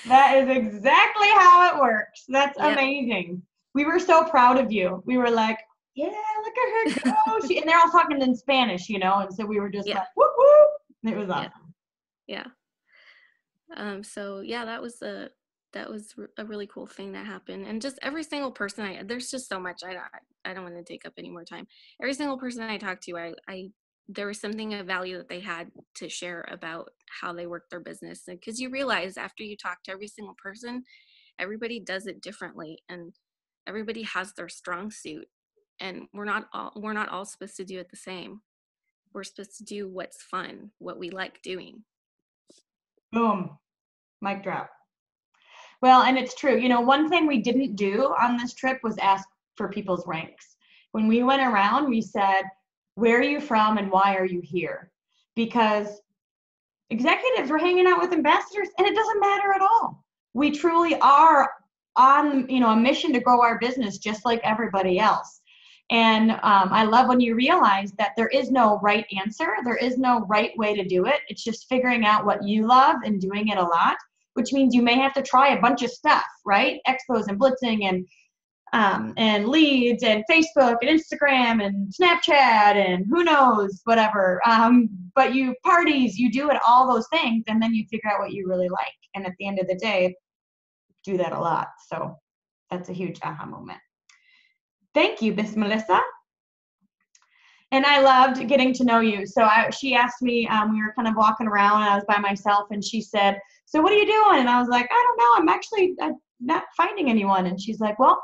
That is exactly how it works. That's amazing. We were so proud of you. We were like, yeah, look at her go. And they're all talking in Spanish, and so we were just like, whoop, whoop. It was awesome. Yeah. So yeah, that was a really cool thing that happened. And just every single person there's just so much, I don't want to take up any more time. Every single person I talked to, there was something of value that they had to share about how they work their business. Because you realize after you talk to every single person, everybody does it differently, and everybody has their strong suit. And we're not all supposed to do it the same. We're supposed to do what's fun, what we like doing. Boom. Mic drop. Well, and it's true. You know, one thing we didn't do on this trip was ask for people's ranks. When we went around, we said, where are you from and why are you here? Because executives were hanging out with ambassadors and it doesn't matter at all. We truly are on, you know, a mission to grow our business just like everybody else. And I love when you realize that there is no right answer. There is no right way to do it. It's just figuring out what you love and doing it a lot, which means you may have to try a bunch of stuff, right? Expos and blitzing and leads and Facebook and Instagram and Snapchat and who knows, whatever. But you parties, you do it, all those things, and then you figure out what you really like. And at the end of the day, do that a lot. So that's a huge aha moment. Thank you, Miss Melissa. And I loved getting to know you. So she asked me, we were kind of walking around and I was by myself and she said, so what are you doing? And I was like, I don't know. I'm actually not finding anyone. And she's like, well,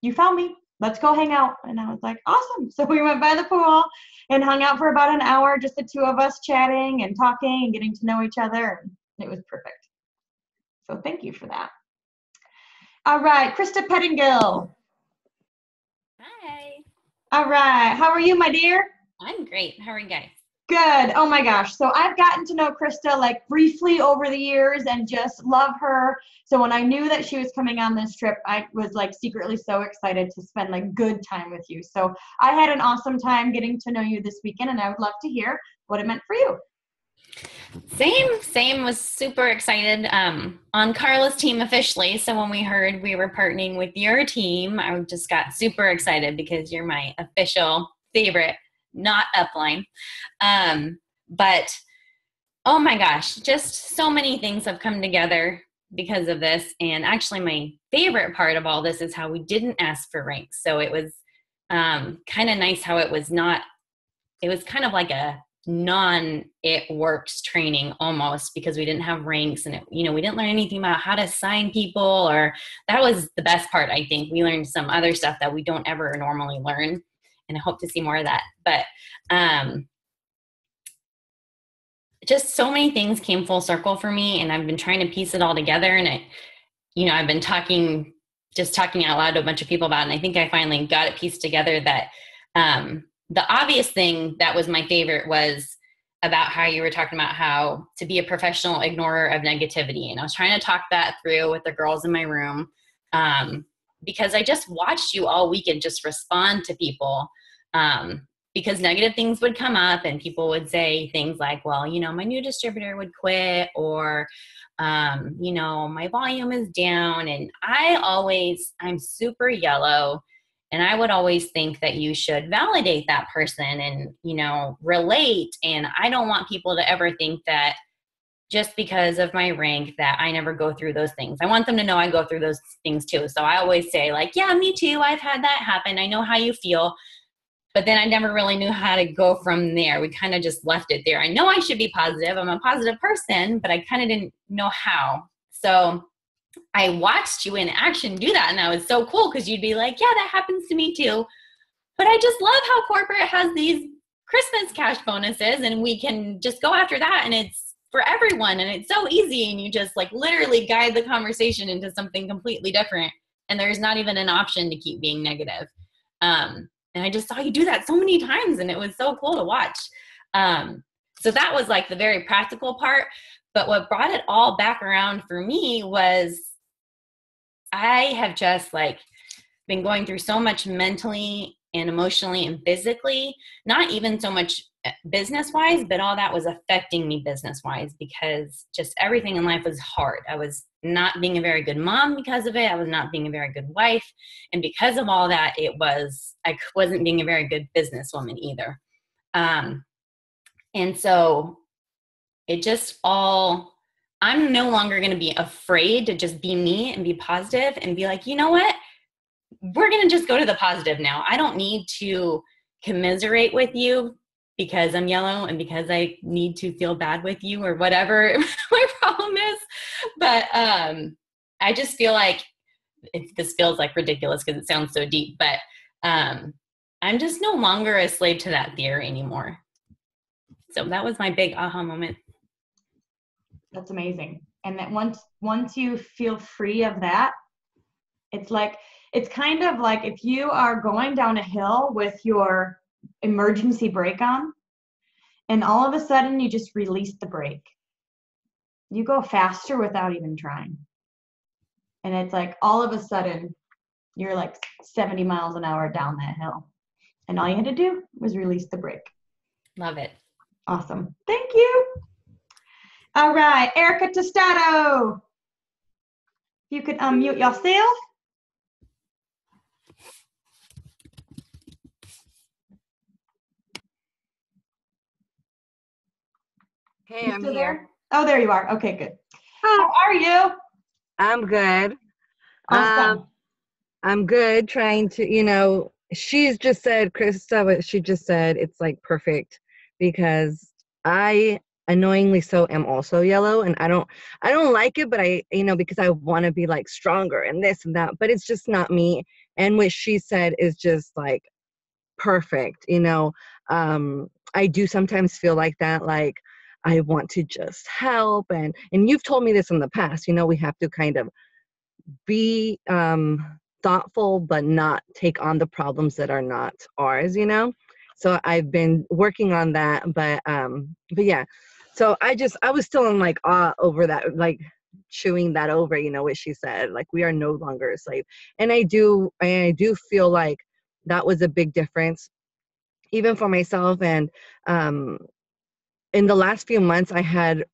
you found me. Let's go hang out. And I was like, awesome. So we went by the pool and hung out for about an hour, just the two of us chatting and talking and getting to know each other. And it was perfect. So thank you for that. All right, Krista Pettingill. Hi. All right. How are you, my dear? I'm great. How are you guys? Good. Oh my gosh. So I've gotten to know Krista like briefly over the years and just love her. So when I knew that she was coming on this trip, I was like secretly so excited to spend like good time with you. So I had an awesome time getting to know you this weekend and I would love to hear what it meant for you. Same, was super excited on Carla's team officially. So when we heard we were partnering with your team, I just got super excited because you're my official favorite, not upline. But oh my gosh, just so many things have come together because of this. And actually my favorite part of all this is how we didn't ask for ranks. So it was kind of nice how it was kind of like a it works training almost, because we didn't have ranks and we didn't learn anything about how to assign people, or that was the best part. I think we learned some other stuff that we don't ever normally learn, and I hope to see more of that. But just so many things came full circle for me, and I've been trying to piece it all together, and I've been talking out loud to a bunch of people about it, and I think I finally got it pieced together that the obvious thing that was my favorite was about how you were talking about how to be a professional ignorer of negativity. And I was trying to talk that through with the girls in my room because I just watched you all weekend just respond to people because negative things would come up and people would say things like, well, my new distributor would quit, or, my volume is down. And I'm super yellow. And I would always think that you should validate that person and, relate. And I don't want people to ever think that just because of my rank that I never go through those things. I want them to know I go through those things too. So I always say like, yeah, me too. I've had that happen. I know how you feel. But then I never really knew how to go from there. We kind of just left it there. I know I should be positive. I'm a positive person, but I kind of didn't know how. So I watched you in action do that, and that was so cool because you'd be like, yeah, that happens to me too. But I just love how corporate has these Christmas cash bonuses, and we can just go after that, and it's for everyone, and it's so easy, and you just like literally guide the conversation into something completely different, and there's not even an option to keep being negative. And I just saw you do that so many times, and it was so cool to watch. So that was like the very practical part. But what brought it all back around for me was I have just like been going through so much mentally and emotionally and physically, not even so much business-wise, but all that was affecting me business-wise because just everything in life was hard. I was not being a very good mom because of it. I was not being a very good wife. And because of all that, I wasn't being a very good businesswoman either. And so it just I'm no longer going to be afraid to just be me and be positive and be like, you know what? We're going to just go to the positive now. I don't need to commiserate with you because I'm yellow and because I need to feel bad with you or whatever my problem is. But I just feel like this feels like ridiculous because it sounds so deep, but I'm just no longer a slave to that fear anymore. So that was my big aha moment. That's amazing. And that once you feel free of that, it's kind of like if you are going down a hill with your emergency brake on, and all of a sudden you just release the brake. You go faster without even trying. And it's like all of a sudden you're like 70 miles an hour down that hill. And all you had to do was release the brake. Love it. Awesome. Thank you. All right, Erica Tostado. You could unmute yourself. Hey, I'm here. There? Oh, there you are. Okay, good. How are you? I'm good. Awesome. I'm good trying to, she's just said, Krista, what she just said, it's like perfect because I annoyingly so am also yellow and I don't like it, but because I want to be like stronger and this and that, but it's just not me. And what she said is just like perfect. I do sometimes feel like that, like I want to just help. And you've told me this in the past, we have to kind of be thoughtful, but not take on the problems that are not ours, So I've been working on that, but yeah. So I was still in like awe over that, like chewing that over, what she said, like we are no longer a slave. And I do feel like that was a big difference, even for myself. And in the last few months, I had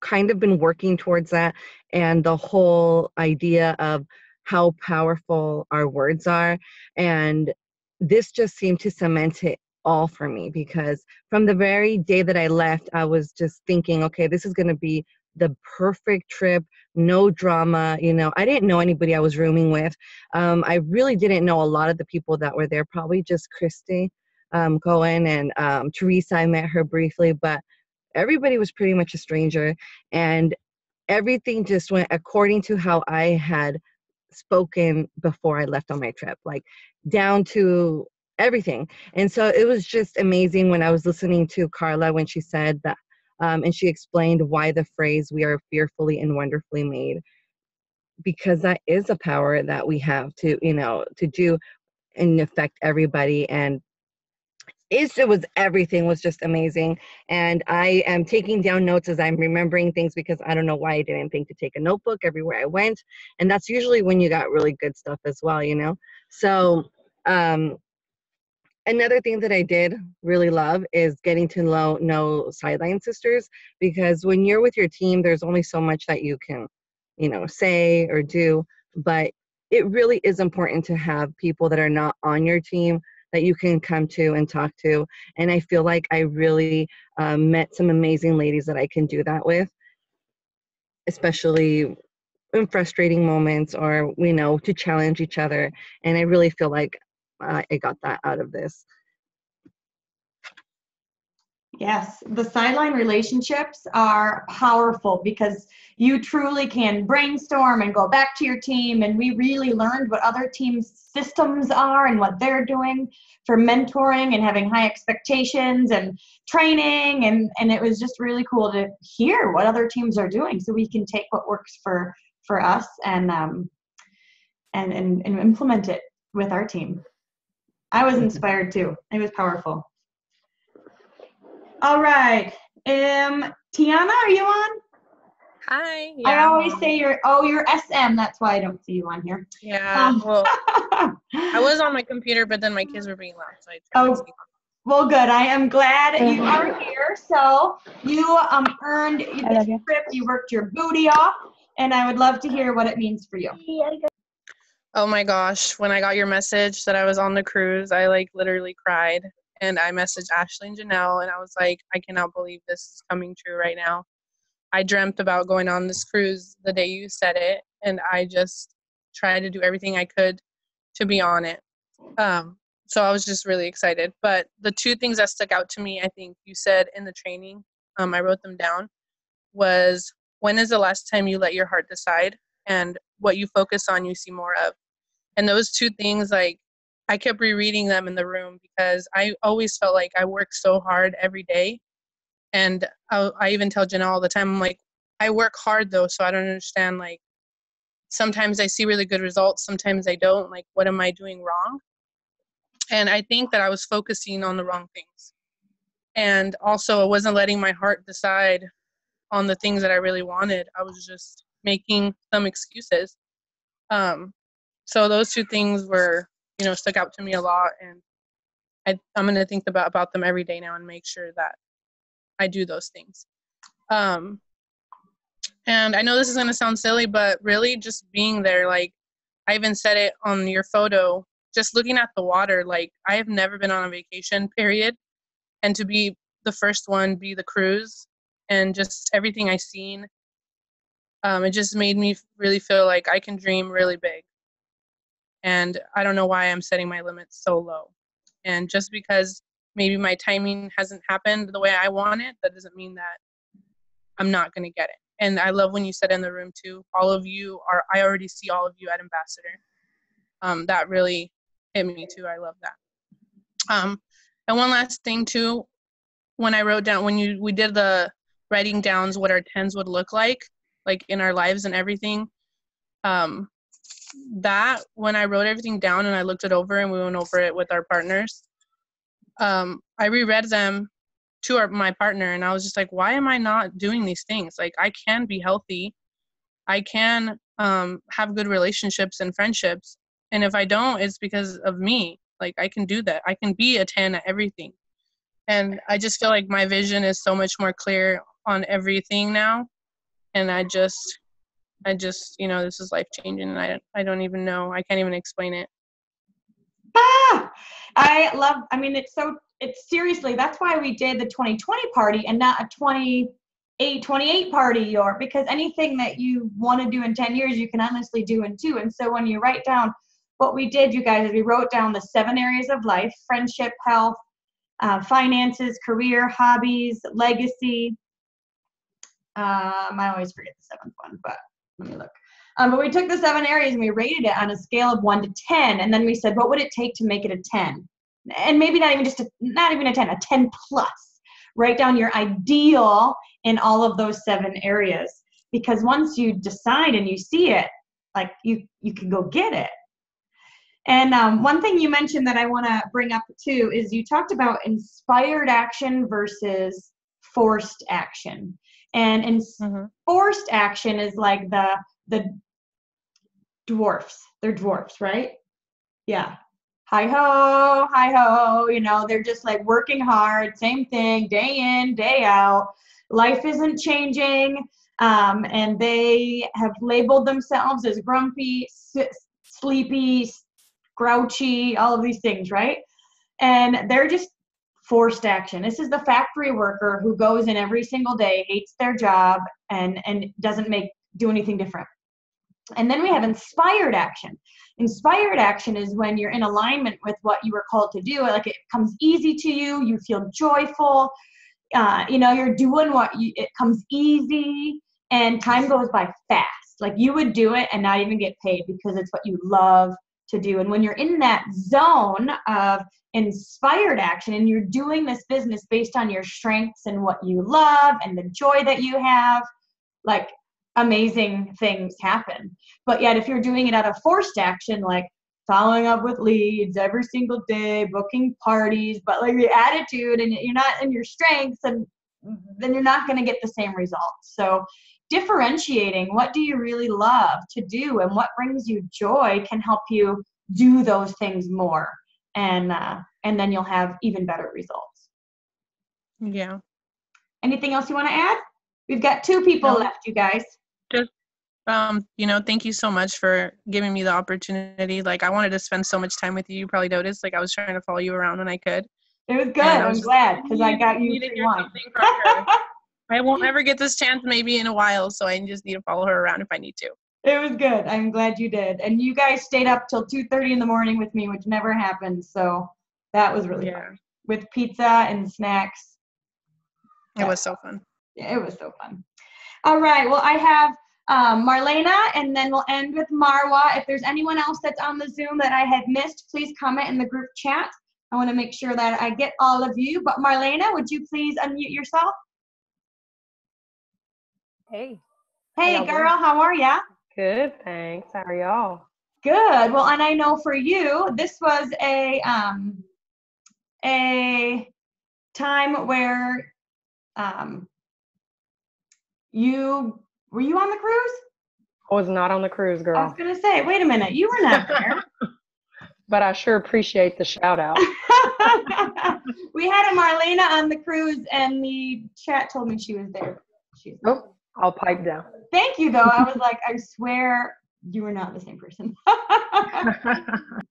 kind of been working towards that, and the whole idea of how powerful our words are. And this just seemed to cement it all for me, because from the very day that I left, I was just thinking, okay, this is going to be the perfect trip, no drama. I didn't know anybody I was rooming with. I really didn't know a lot of the people that were there, probably just Christy Cohen and Teresa. I met her briefly, but everybody was pretty much a stranger, and everything just went according to how I had spoken before I left on my trip, like down to everything. And so it was just amazing when I was listening to Carla when she said that, and she explained why the phrase "we are fearfully and wonderfully made," because that is a power that we have to do and affect everybody. And everything was just amazing. And I am taking down notes as I'm remembering things, because I don't know why I didn't think to take a notebook everywhere I went. And that's usually when you got really good stuff as well, So another thing that I did really love is getting to know Sideline Sisters, because when you're with your team, there's only so much that you can, say or do. But it really is important to have people that are not on your team that you can come to and talk to. And I feel like I really met some amazing ladies that I can do that with, especially in frustrating moments, or, to challenge each other. And I really feel like I got that out of this. Yes, the sideline relationships are powerful because you truly can brainstorm and go back to your team. And we really learned what other teams' systems are and what they're doing for mentoring and having high expectations and training. And it was just really cool to hear what other teams are doing, so we can take what works for us and implement it with our team. I was inspired too. It was powerful. All right. Tiana, are you on? Hi. Yeah, I always say you're SM. That's why I don't see you on here. Yeah. Well, I was on my computer, but then my kids were being loud, so I turned my well, good. I am glad you are here. So you earned this trip. You worked your booty off, and I would love to hear what it means for you. Oh my gosh. When I got your message that I was on the cruise, I like literally cried. And I messaged Ashley and Janelle, and I was like, I cannot believe this is coming true right now. I dreamt about going on this cruise the day you said it, and I just tried to do everything I could to be on it. So I was just really excited. But the two things that stuck out to me, I think you said in the training, I wrote them down, was when is the last time you let your heart decide, and what you focus on you see more of. And those two things, like, I kept rereading them in the room, because I always felt like I worked so hard every day. And I even tell Janelle all the time, I'm like, I work hard though, so I don't understand, like, sometimes I see really good results, sometimes I don't. Like, what am I doing wrong? And I think that I was focusing on the wrong things. And also I wasn't letting my heart decide on the things that I really wanted. I was just making some excuses. So those two things were, stuck out to me a lot, and I'm going to think about them every day now and make sure that I do those things. And I know this is going to sound silly, but really just being there, like I even said it on your photo, just looking at the water, like I have never been on a vacation, period. And to be the first one, be the cruise, and just everything I seen, it just made me really feel like I can dream really big. And I don't know why I'm setting my limits so low. And just because maybe my timing hasn't happened the way I want it, that doesn't mean that I'm not going to get it. And I love when you said in the room too, all of you are, I already see all of you at Ambassador. That really hit me too. I love that. And one last thing too, when I wrote down, when we did the writing downs what our 10s would look like in our lives and everything, that when I wrote everything down and I looked it over and we went over it with our partners, I reread them to my partner, and I was just like, why am I not doing these things? Like, I can be healthy. I can have good relationships and friendships. And if I don't, it's because of me. Like, I can do that. I can be a 10 at everything. And I just feel like my vision is so much more clear on everything now. And I just, this is life changing, and I don't even know. I can't even explain it. It's seriously, that's why we did the 2020 party and not a 28 party, because anything that you want to do in 10 years, you can honestly do in 2. And so when you write down what we did, you guys, is we wrote down the 7 areas of life: friendship, health, finances, career, hobbies, legacy. I always forget the 7th one, but let me look. But we took the 7 areas and we rated it on a scale of 1 to 10. And then we said, what would it take to make it a 10? And maybe not even a 10, a 10 plus. Write down your ideal in all of those 7 areas. Because once you decide and you see it, like you can go get it. And one thing you mentioned that I want to bring up too is you talked about inspired action versus forced action. And forced action is like the dwarfs. They're dwarfs, right? Yeah. Hi ho, they're just like working hard, same thing, day in, day out. Life isn't changing. And they have labeled themselves as grumpy, sleepy, grouchy, all of these things, right? And they're just forced action. This is the factory worker who goes in every single day, hates their job, and doesn't do anything different. And then we have inspired action. Inspired action is when you're in alignment with what you were called to do. Like, it comes easy to you. You feel joyful. You're doing it comes easy, and time goes by fast. Like, you would do it and not even get paid because it's what you love to do. And when you're in that zone of inspired action and you're doing this business based on your strengths and what you love and the joy that you have, like, amazing things happen. But yet if you're doing it out of forced action, like following up with leads every single day, booking parties, but like your attitude and you're not in your strengths, and then you're not going to get the same results. So differentiating what do you really love to do and what brings you joy can help you do those things more, and then you'll have even better results. Yeah. Anything else you want to add? We've got 2 people left, you guys. Just thank you so much for giving me the opportunity. Like, I wanted to spend so much time with you. You probably noticed, like, I was trying to follow you around when I could. It was good. I'm glad, because I got you free wine. I won't ever get this chance maybe in a while, so I just need to follow her around if I need to. It was good. I'm glad you did. And you guys stayed up till 2:30 in the morning with me, which never happens. So that was really fun. With pizza and snacks. It was so fun. Yeah, it was so fun. All right. Well, I have Marlena, and then we'll end with Marwa. If there's anyone else that's on the Zoom that I had missed, please comment in the group chat. I want to make sure that I get all of you. But Marlena, would you please unmute yourself? Hey, Hey, girl, how are ya? Good, thanks. How are y'all? Good. Well, and I know for you, this was a time where were you on the cruise? I was not on the cruise, girl. I was gonna say, wait a minute, you were not there. But I sure appreciate the shout out. We had a Marlena on the cruise, and the chat told me she was there. Oh, I'll pipe down. Thank you, though. I was like, I swear you were not the same person.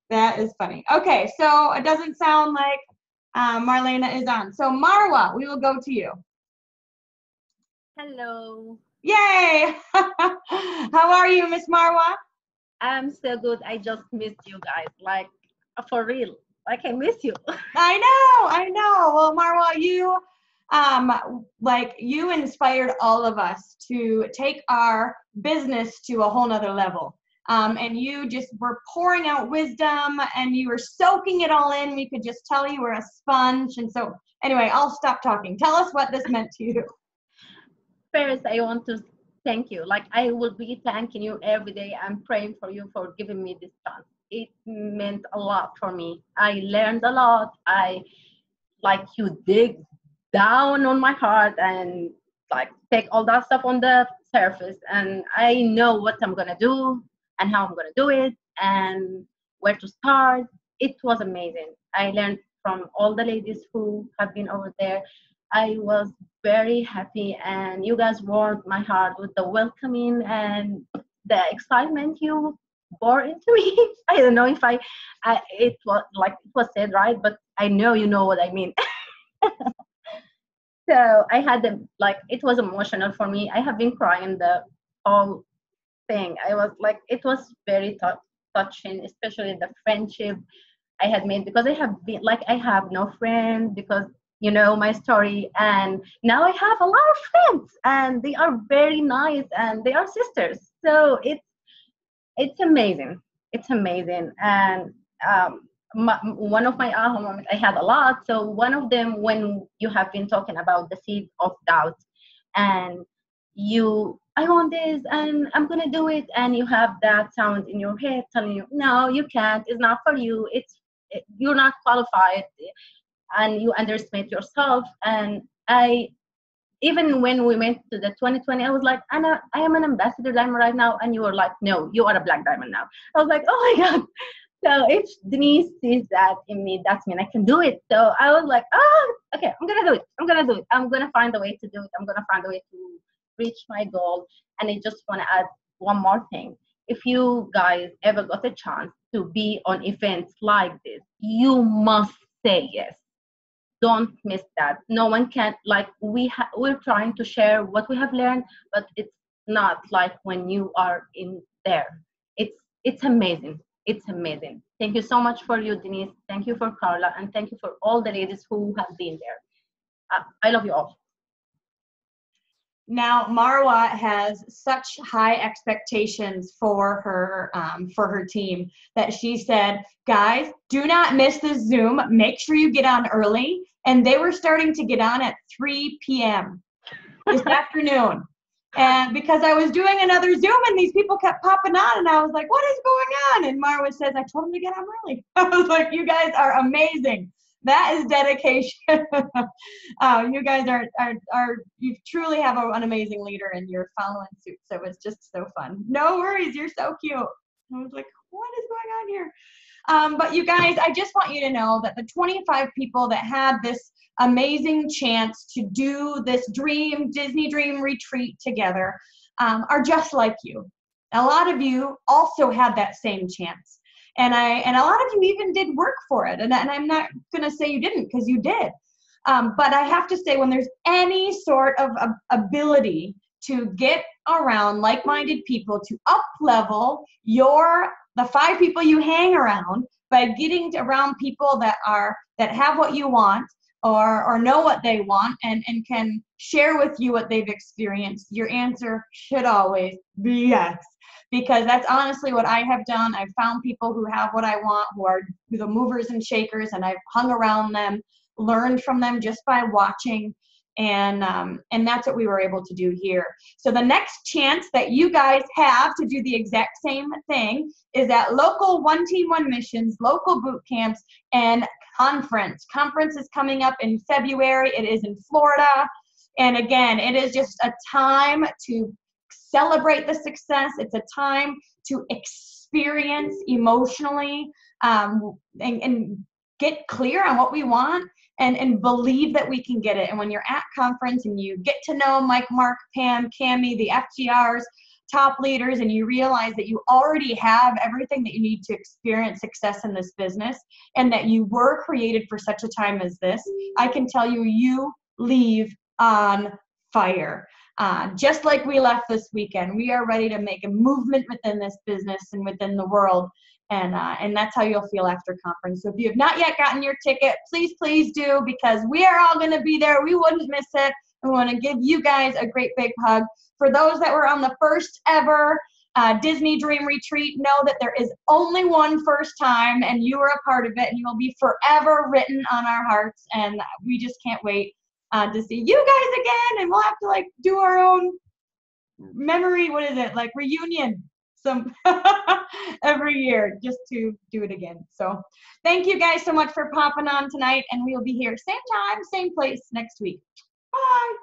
That is funny. Okay, so it doesn't sound like Marlena is on. So Marwa, we will go to you. Hello. Yay! How are you, Miss Marwa? I'm so good. I just missed you guys. Like, for real. Like, I miss you. I know. Well, Marwa, you inspired all of us to take our business to a whole nother level. And you just were pouring out wisdom, and you were soaking it all in. We could just tell you were a sponge. And so, anyway, I'll stop talking. Tell us what this meant to you. First, I want to thank you. Like, I will be thanking you every day. I'm praying for you for giving me this chance. It meant a lot for me. I learned a lot. You dig down on my heart and like take all that stuff on the surface. And I know what I'm going to do and how I'm going to do it and where to start. It was amazing. I learned from all the ladies who have been over there. I was very happy, and you guys warmed my heart with the welcoming and the excitement you bore into me. I don't know if it was said right, but I know you know what I mean. So I had it was emotional for me. I have been crying the whole thing. It was very touching, especially the friendship I had made, because I have no friend, because you know my story, and now I have a lot of friends, and they are very nice, and they are sisters. So it's amazing. It's amazing. And one of my aha moments, I had a lot. So one of them, when you have been talking about the seed of doubt, and I want this, and I'm gonna do it, and you have that sound in your head telling you, no, you can't. It's not for you. You're not qualified. And you underestimate yourself. And even when we went to the 2020, I was like, I am an ambassador diamond right now. And you were like, no, you are a black diamond now. I was like, oh my God. So if Denise sees that in me, that's mean I can do it. So I was like, okay, I'm going to do it. I'm going to find a way to do it. I'm going to find a way to reach my goal. And I just want to add one more thing. If you guys ever got a chance to be on events like this, you must say yes. Don't miss that. No one can, we're trying to share what we have learned, but it's not like when you are in there. It's amazing. It's amazing. Thank you so much for you, Denise. Thank you for Carla, and thank you for all the ladies who have been there. I love you all. Now, Marwa has such high expectations for her team that she said, guys, do not miss this Zoom. Make sure you get on early. And they were starting to get on at 3 p.m. this afternoon. And because I was doing another Zoom and these people kept popping on, and I was like, what is going on? And Marwa says, I told them to get on early. I was like, you guys are amazing. That is dedication. You guys you truly have an amazing leader, and you're following suit. So it's just so fun. No worries. You're so cute. I was like, what is going on here? But you guys, I just want you to know that the 25 people that had this amazing chance to do this Disney dream retreat together are just like you. A lot of you also had that same chance. And a lot of you even did work for it. And I'm not going to say you didn't, because you did. But I have to say, when there's any sort of ability to get around like-minded people, to up-level the 5 people you hang around by getting around people that have what you want, or know what they want, and can share with you what they've experienced, your answer should always be yes. Because that's honestly what I have done. I've found people who have what I want, who are the movers and shakers, and I've hung around them, learned from them just by watching. And that's what we were able to do here. So the next chance that you guys have to do the exact same thing is at local One Team One missions, local boot camps, and conference. Conference is coming up in February. It is in Florida. And again, it is just a time to celebrate the success. It's a time to experience emotionally and get clear on what we want and believe that we can get it. And when you're at conference and you get to know Mike, Mark, Pam, Cammie, the FGRs, top leaders, and you realize that you already have everything that you need to experience success in this business and that you were created for such a time as this, I can tell you, you leave on fire. Just like we left this weekend, we are ready to make a movement within this business and within the world. And that's how you'll feel after conference. So if you have not yet gotten your ticket, please do, because we are all going to be there. We wouldn't miss it. We want to give you guys a great big hug. For those that were on the first ever Disney Dream Retreat, know that there is only one first time, and you are a part of it, and you will be forever written on our hearts. And we just can't wait to see you guys again. And we'll have to like do our own memory, what is it, like reunion some every year just to do it again. So thank you guys so much for popping on tonight, and we will be here same time, same place next week. Bye.